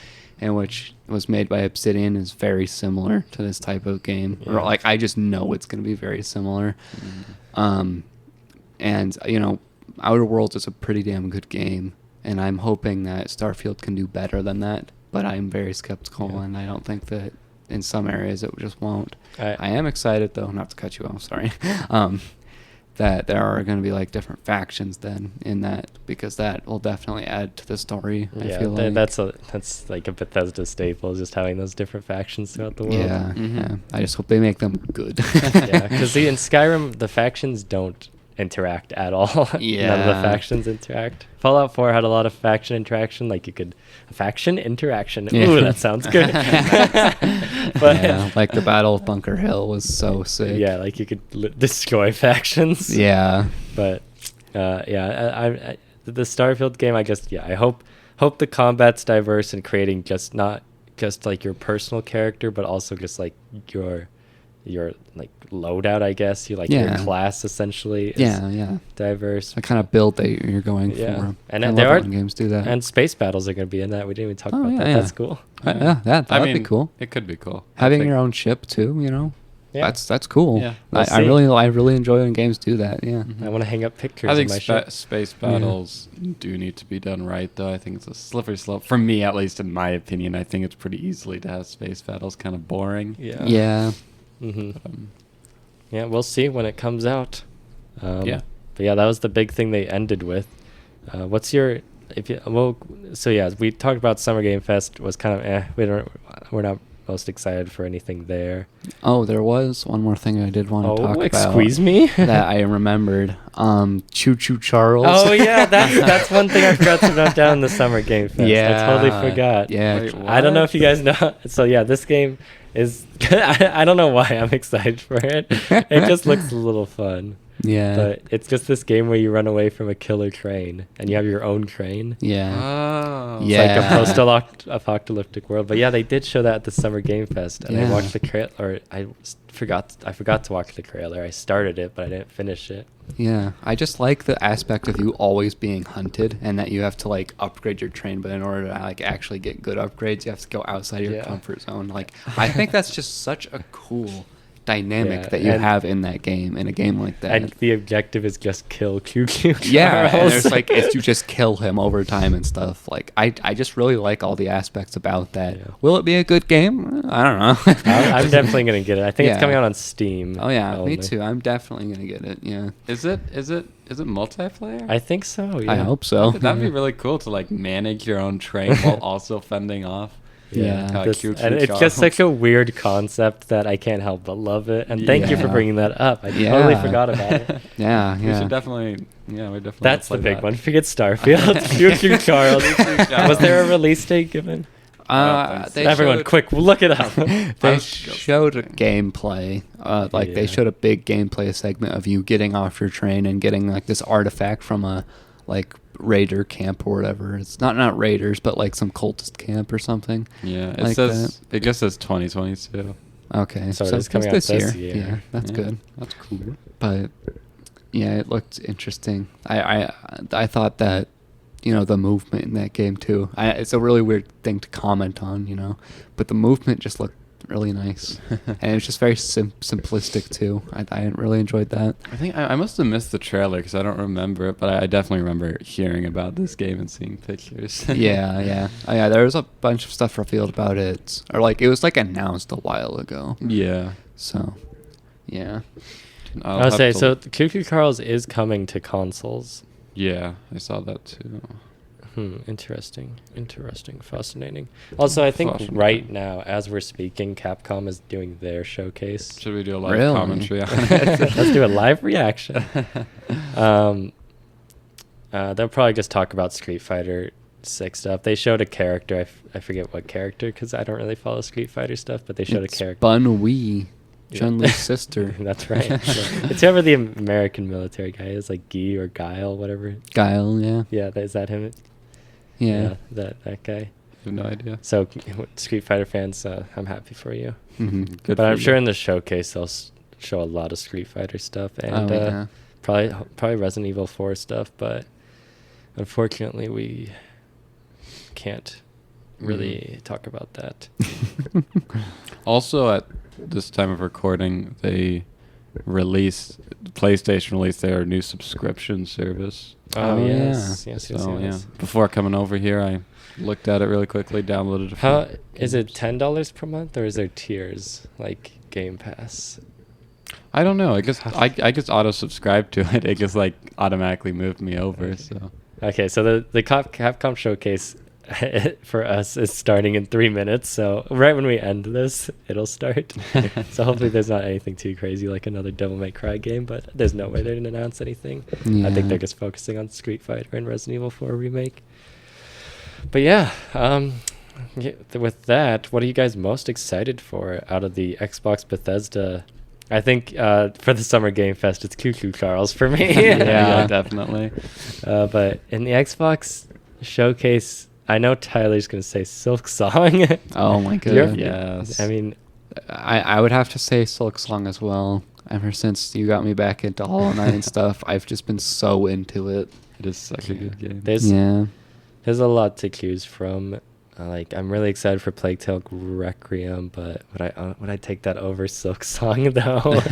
and which was made by Obsidian, is very similar to this type of game. Yeah. Or like I just know it's going to be very similar. And you know, Outer Worlds is a pretty damn good game, and I'm hoping that Starfield can do better than that. But I'm very skeptical, and I don't think that in some areas it just won't. I am excited though, not to cut you off, sorry, that there are going to be like different factions then in that, because that will definitely add to the story. I feel like that's like a Bethesda staple, just having those different factions throughout the world. Yeah, yeah. I just hope they make them good. Yeah, because in Skyrim the factions don't interact at all. Yeah. None of the factions interact. Fallout 4 had a lot of faction interaction, like you could faction interaction. Yeah. Ooh, that sounds good. But Yeah, like the Battle of Bunker Hill was so sick. yeah, like you could destroy factions. Yeah. But I the Starfield game, I guess, I hope the combat's diverse and creating just not just like your personal character, but also just like your like loadout, I guess. Your class essentially is diverse. The kind of build that you're going Yeah. for. And I love there it are when games do that. and space battles are going to be in that. We didn't even talk about that. yeah. That's cool. That'd be cool. It could be cool. Having your own ship too, you know. Yeah. That's cool. Yeah. We'll I see. really enjoy when games do that. Yeah. I want to hang up pictures I of think my ship. space battles do need to be done right, though. I think it's a slippery slope. For me, at least, in my opinion, I think it's pretty easily to have space battles kind of boring. Yeah. Yeah. Mm-hmm. Yeah, we'll see when it comes out. Yeah. But yeah, that was the big thing they ended with. What's your we talked about Summer Game Fest was kind of we're not most excited for anything there. Oh, there was one more thing I did want to talk about. Excuse me. That I remembered. Choo Choo Charles. Oh yeah, that's one thing I forgot to note down in the Summer Game Fest. Yeah. I totally forgot. Yeah. Wait, I don't know if you guys know. So yeah, this game is. I don't know why I'm excited for it. It just looks a little fun. Yeah. But it's just this game where you run away from a killer train and you have your own train. Yeah. Oh. It's Yeah. like a post-apocalyptic world. But yeah, they did show that at the Summer Game Fest, and I Yeah. watched the trailer. Or I forgot to watch the trailer. I started it, but I didn't finish it. Yeah, I just like the aspect of you always being hunted, and that you have to like upgrade your train, but in order to like actually get good upgrades, you have to go outside your comfort zone. Like, I think that's just such a cool dynamic that you have in that game, in a game like that. And the objective is just kill QQ Charles. Yeah, and there's like, it's you just kill him over time and stuff. Like, I just really like all the aspects about that. Yeah. Will it be a good game? I don't know. I'm definitely gonna get it. I think Yeah. it's coming out on Steam. Oh yeah, only. me too. I'm definitely gonna get it. Yeah, Is it multiplayer? I think so. Yeah. I hope so. That'd be really cool to like manage your own train while also fending off. Yeah. And it's just such a weird concept that I can't help but love it. And thank you for Yeah. bringing that up. I Yeah. totally forgot about it. Yeah, We yeah. should definitely. That's the play big that. one. Forget Starfield. QQ Charles. Was there a release date given? They Everyone, showed- quick, look it up. They showed a gameplay, they showed a big gameplay segment of you getting off your train and getting like this artifact from a like raider camp or whatever. It's not raiders, but like some cultist camp or something. Yeah, it like says it just says 2022. Okay, So it's coming out this this year. year. Yeah, that's good. That's cool. But yeah, it looked interesting. I thought that, you know, the movement in that game too. It's a really weird thing to comment on, you know, but the movement just looked really nice, and it was just very simplistic too. I really enjoyed that. I think I must have missed the trailer because I don't remember it, but I definitely remember hearing about this game and seeing pictures. Yeah. There was a bunch of stuff revealed about it, or like it was like announced a while ago. Yeah. So, yeah. I'll say so. Cuckoo Carls is coming to consoles. Yeah, I saw that too. Interesting, fascinating. Also, I think right now, as we're speaking, Capcom is doing their showcase. Should we do a live commentary on it? Let's do a live reaction. They'll probably just talk about Street Fighter 6 stuff. They showed a character. I forget what character because I don't really follow Street Fighter stuff, but they showed a character. Bun Wee, Chun-Li's sister. That's right. It's whoever the American military guy is, like Guy or Guile, whatever. Guile, yeah. Yeah, is that him? Yeah, that guy. I have no idea. So, Street Fighter fans, I'm happy for you. Mm-hmm. But I'm sure in the showcase they'll show a lot of Street Fighter stuff and probably Resident Evil 4 stuff. But unfortunately, we can't really talk about that. Also, at this time of recording, PlayStation released their new subscription service. Oh, yes. Yeah. Before coming over here, I looked at it really quickly, downloaded it. Is it $10 per month, or is there tiers like Game Pass? I don't know. I guess I just auto-subscribed to it. It just like automatically moved me over. So okay, so the Capcom showcase for us is starting in 3 minutes. So right when we end this, it'll start. So hopefully there's not anything too crazy like another Devil May Cry game, but there's no way they're going to announce anything. Yeah. I think they're just focusing on Street Fighter and Resident Evil 4 remake. But yeah, with that, what are you guys most excited for out of the Xbox Bethesda? I think for the Summer Game Fest, it's Cuckoo Carls for me. Yeah, definitely. But in the Xbox showcase, I know Tyler's going to say Silk Song. Oh my goodness. Yes. I mean, I would have to say Silk Song as well. Ever since you got me back into Hollow Knight and stuff, I've just been so into it. It is such a good game. There's a lot to choose from. I'm really excited for Plague Tale Requiem, but would I take that over Silk Song though?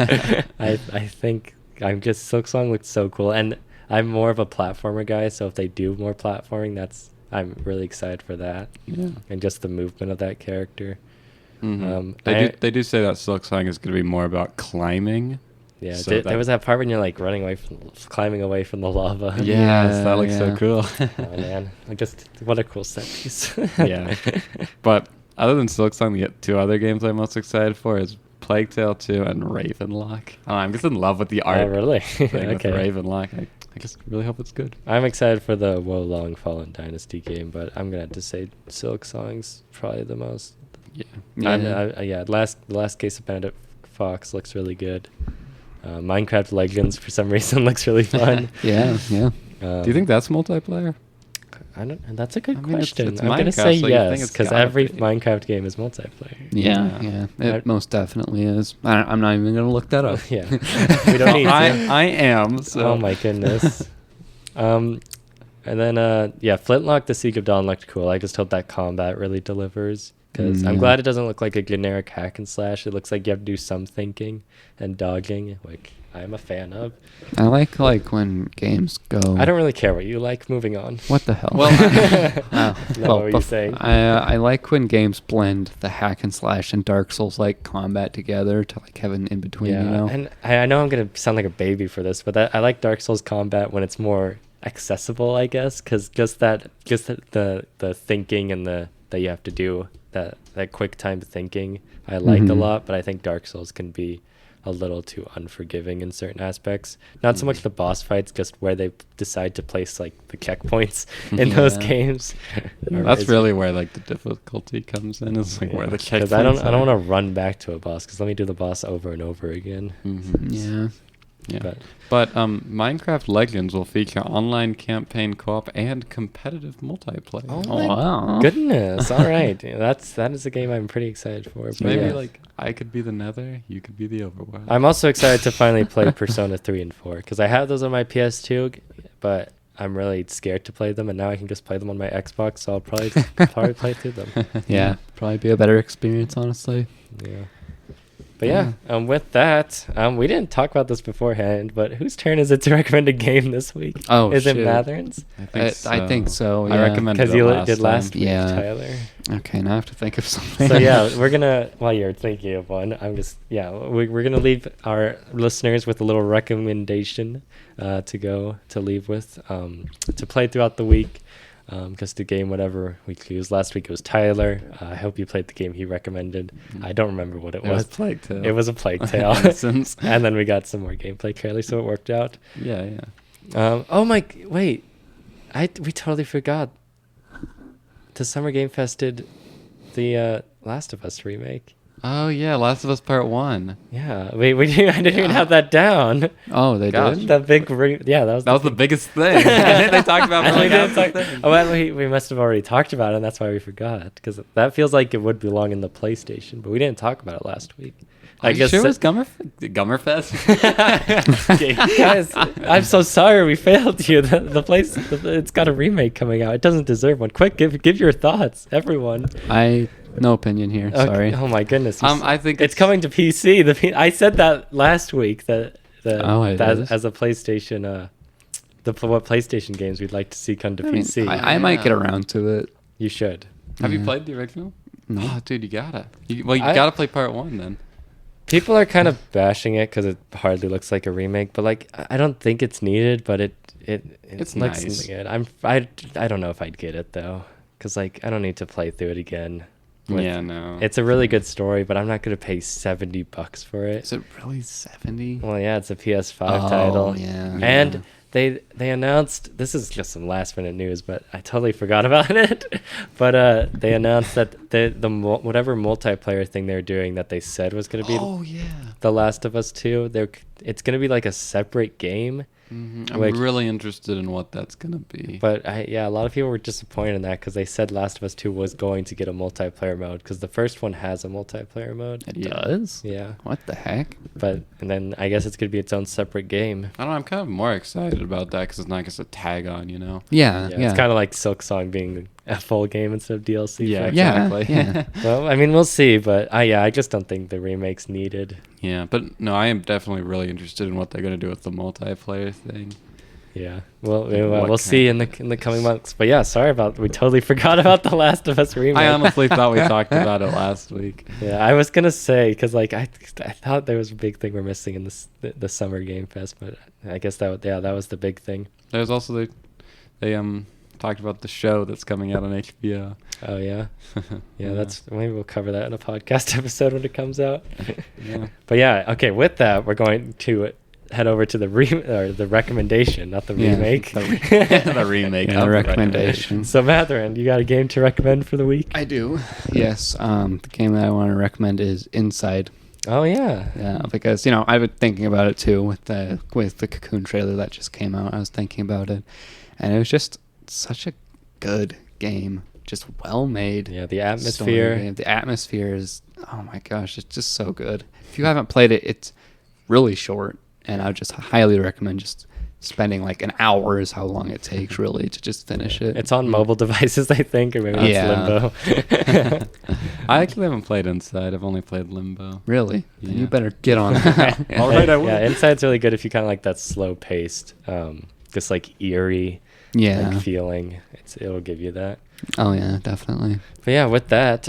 I think Silk Song looks so cool, and I'm more of a platformer guy. So if they do more platforming, I'm really excited for that. Yeah, and just the movement of that character. Mm-hmm. They do say that Silk Song is going to be more about climbing. Yeah, so there was that part when you're like climbing away from the lava. Yes, that looks so cool. Oh man, what a cool set piece. Yeah, but other than Silk Song, the two other games I'm most excited for is Plague Tale 2 and Ravenlock. I'm just in love with the art. Oh really? Okay. With Ravenlock. I just really hope it's good. I'm excited for the Wolong Fallen Dynasty game, but I'm gonna have to say Silk Song's probably the most. Yeah. The last case of Bandit Fox looks really good. Minecraft Legends for some reason looks really fun. Yeah. Do you think that's multiplayer? That's a good question. It's I'm gonna say yes because every Minecraft game is multiplayer. Yeah. It most definitely is. I'm not even gonna look that up. Yeah, we don't need to. I am. So. Oh my goodness. And then Flintlock: The Siege of Dawn looked cool. I just hope that combat really delivers. Because I'm glad it doesn't look like a generic hack and slash. It looks like you have to do some thinking and dodging, like I'm a fan of. I like when games go. I don't really care what you like. Moving on. What the hell? Well, what were you saying? I like when games blend the hack and slash and Dark Souls like combat together to like have an in between. Yeah, you know? and I know I'm gonna sound like a baby for this, but I like Dark Souls combat when it's more accessible, I guess, because just the thinking and that you have to do. That quick time thinking I like a lot, but I think Dark Souls can be a little too unforgiving in certain aspects. Not so much the boss fights, just where they decide to place like the checkpoints in those games. That's really where like the difficulty comes in. Is like where the checkpoints. Because I don't want to run back to a boss. Because let me do the boss over and over again. Yeah. But Minecraft Legends will feature online campaign co-op and competitive multiplayer. Oh my goodness! All right, that is a game I'm pretty excited for. So maybe like I could be the Nether, you could be the Overworld. I'm also excited to finally play Persona 3 and 4 because I have those on my PS2, but I'm really scared to play them, and now I can just play them on my Xbox. So I'll probably play through them. Yeah, probably be a better experience, honestly. Yeah. But with that, we didn't talk about this beforehand, but whose turn is it to recommend a game this week? Oh, is shit. it Matherin's? I think so. Yeah. I recommend because it you last did time. last week, Yeah. Tyler. Okay, now I have to think of something. So yeah, we're gonna. While you're thinking of one, we're gonna leave our listeners with a little recommendation to leave with to play throughout the week. Because the game, whatever we choose. Last week it was Tyler. I hope you played the game he recommended. I don't remember what it was. Plague Tale. It was a Plague Tale. And then we got some more gameplay trailers, so it worked out. Yeah. Wait. We totally forgot. The Summer Game Fest did the Last of Us remake. Oh yeah, Last of Us Part 1. Yeah, I didn't even have that down. Oh, they Gosh. did? The big that was The biggest thing. They talked about And we like didn't talk. Oh, well, we must have already talked about it, and that's why we forgot. Because that feels like it would belong in the PlayStation, but we didn't talk about it last week. I guess sure it was Gummerfest. Guys, I'm so sorry we failed you. The place, it's got a remake coming out. It doesn't deserve one. Quick, give your thoughts, everyone. No opinion here. Okay. Sorry. Oh my goodness. I think it's coming to PC. I said that last week that is? as a PlayStation, what PlayStation games we'd like to see come to PC. I might get around to it. You should. Have you played the original? No. Oh, dude, you gotta. You gotta play Part 1 then. People are kind of bashing it because it hardly looks like a remake, but like I don't think it's needed. But it looks nice. good. I don't know if I'd get it though, because like I don't need to play through it again. No. It's a really good story, but I'm not gonna pay $70 for it. Is it really 70? Well, yeah, it's a PS5 title. Yeah. And they announced, this is just some last minute news, but I totally forgot about it. But they announced that the whatever multiplayer thing they're doing that they said was going to be The Last of Us 2, it's going to be like a separate game. Mm-hmm. I'm really interested in what that's going to be. But a lot of people were disappointed in that because they said Last of Us 2 was going to get a multiplayer mode because the first one has a multiplayer mode. It does? Yeah. What the heck? And then I guess it's going to be its own separate game. I don't know. I'm kind of more excited about that because it's not just a tag on, you know? Yeah. It's kind of like Silksong being a full game instead of DLC. Yeah, exactly. Yeah. Well, I mean, we'll see, but I just don't think the remake's needed. Yeah, but no, I am definitely really interested in what they're going to do with the multiplayer thing. Yeah, well, we'll see in the coming months. But yeah, sorry we totally forgot about the Last of Us remake. I honestly thought we talked about it last week. Yeah, I was gonna say because like I thought there was a big thing we're missing in the Summer Game Fest, but I guess that was the big thing. There's also they talked about the show that's coming out on HBO. Oh yeah, yeah. Maybe we'll cover that in a podcast episode when it comes out. Yeah. But yeah, okay. With that, we're going to head over to the recommendation, not the remake. The remake. The recommendation. So Matherin, you got a game to recommend for the week? I do. Yes. The game that I want to recommend is Inside. Oh yeah. Yeah, because I've been thinking about it too with the Cocoon trailer that just came out. I was thinking about it, and it was just such a good game, just well made. Yeah, the atmosphere. The atmosphere is, oh my gosh, it's just so good. If you haven't played it, it's really short, and I would just highly recommend just spending like an hour is how long it takes really to just finish it. It's on mobile devices, I think, or maybe it's Limbo. I actually haven't played Inside. I've only played Limbo. Really? Yeah. Then you better get on that. All right, I will. Yeah, Inside's really good if you kind of like that slow paced, just like eerie like feeling. It'll give you that. Oh yeah, definitely. But yeah, with that,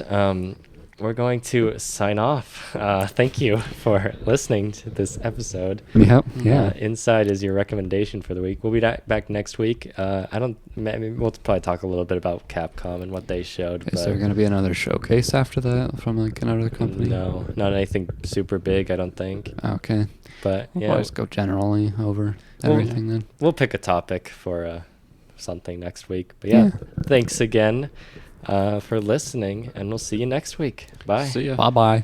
we're going to sign off. Thank you for listening to this episode. Yep. Yeah. Inside is your recommendation for the week. We'll be back next week. Maybe we'll probably talk a little bit about Capcom and what they showed. Is there going to be another showcase after that from like another company? No, not anything super big, I don't think. Okay. But yeah, we'll just go generally over everything then. We'll pick a topic for something next week. But yeah, thanks again for listening, and we'll see you next week. Bye. See ya. Bye-bye.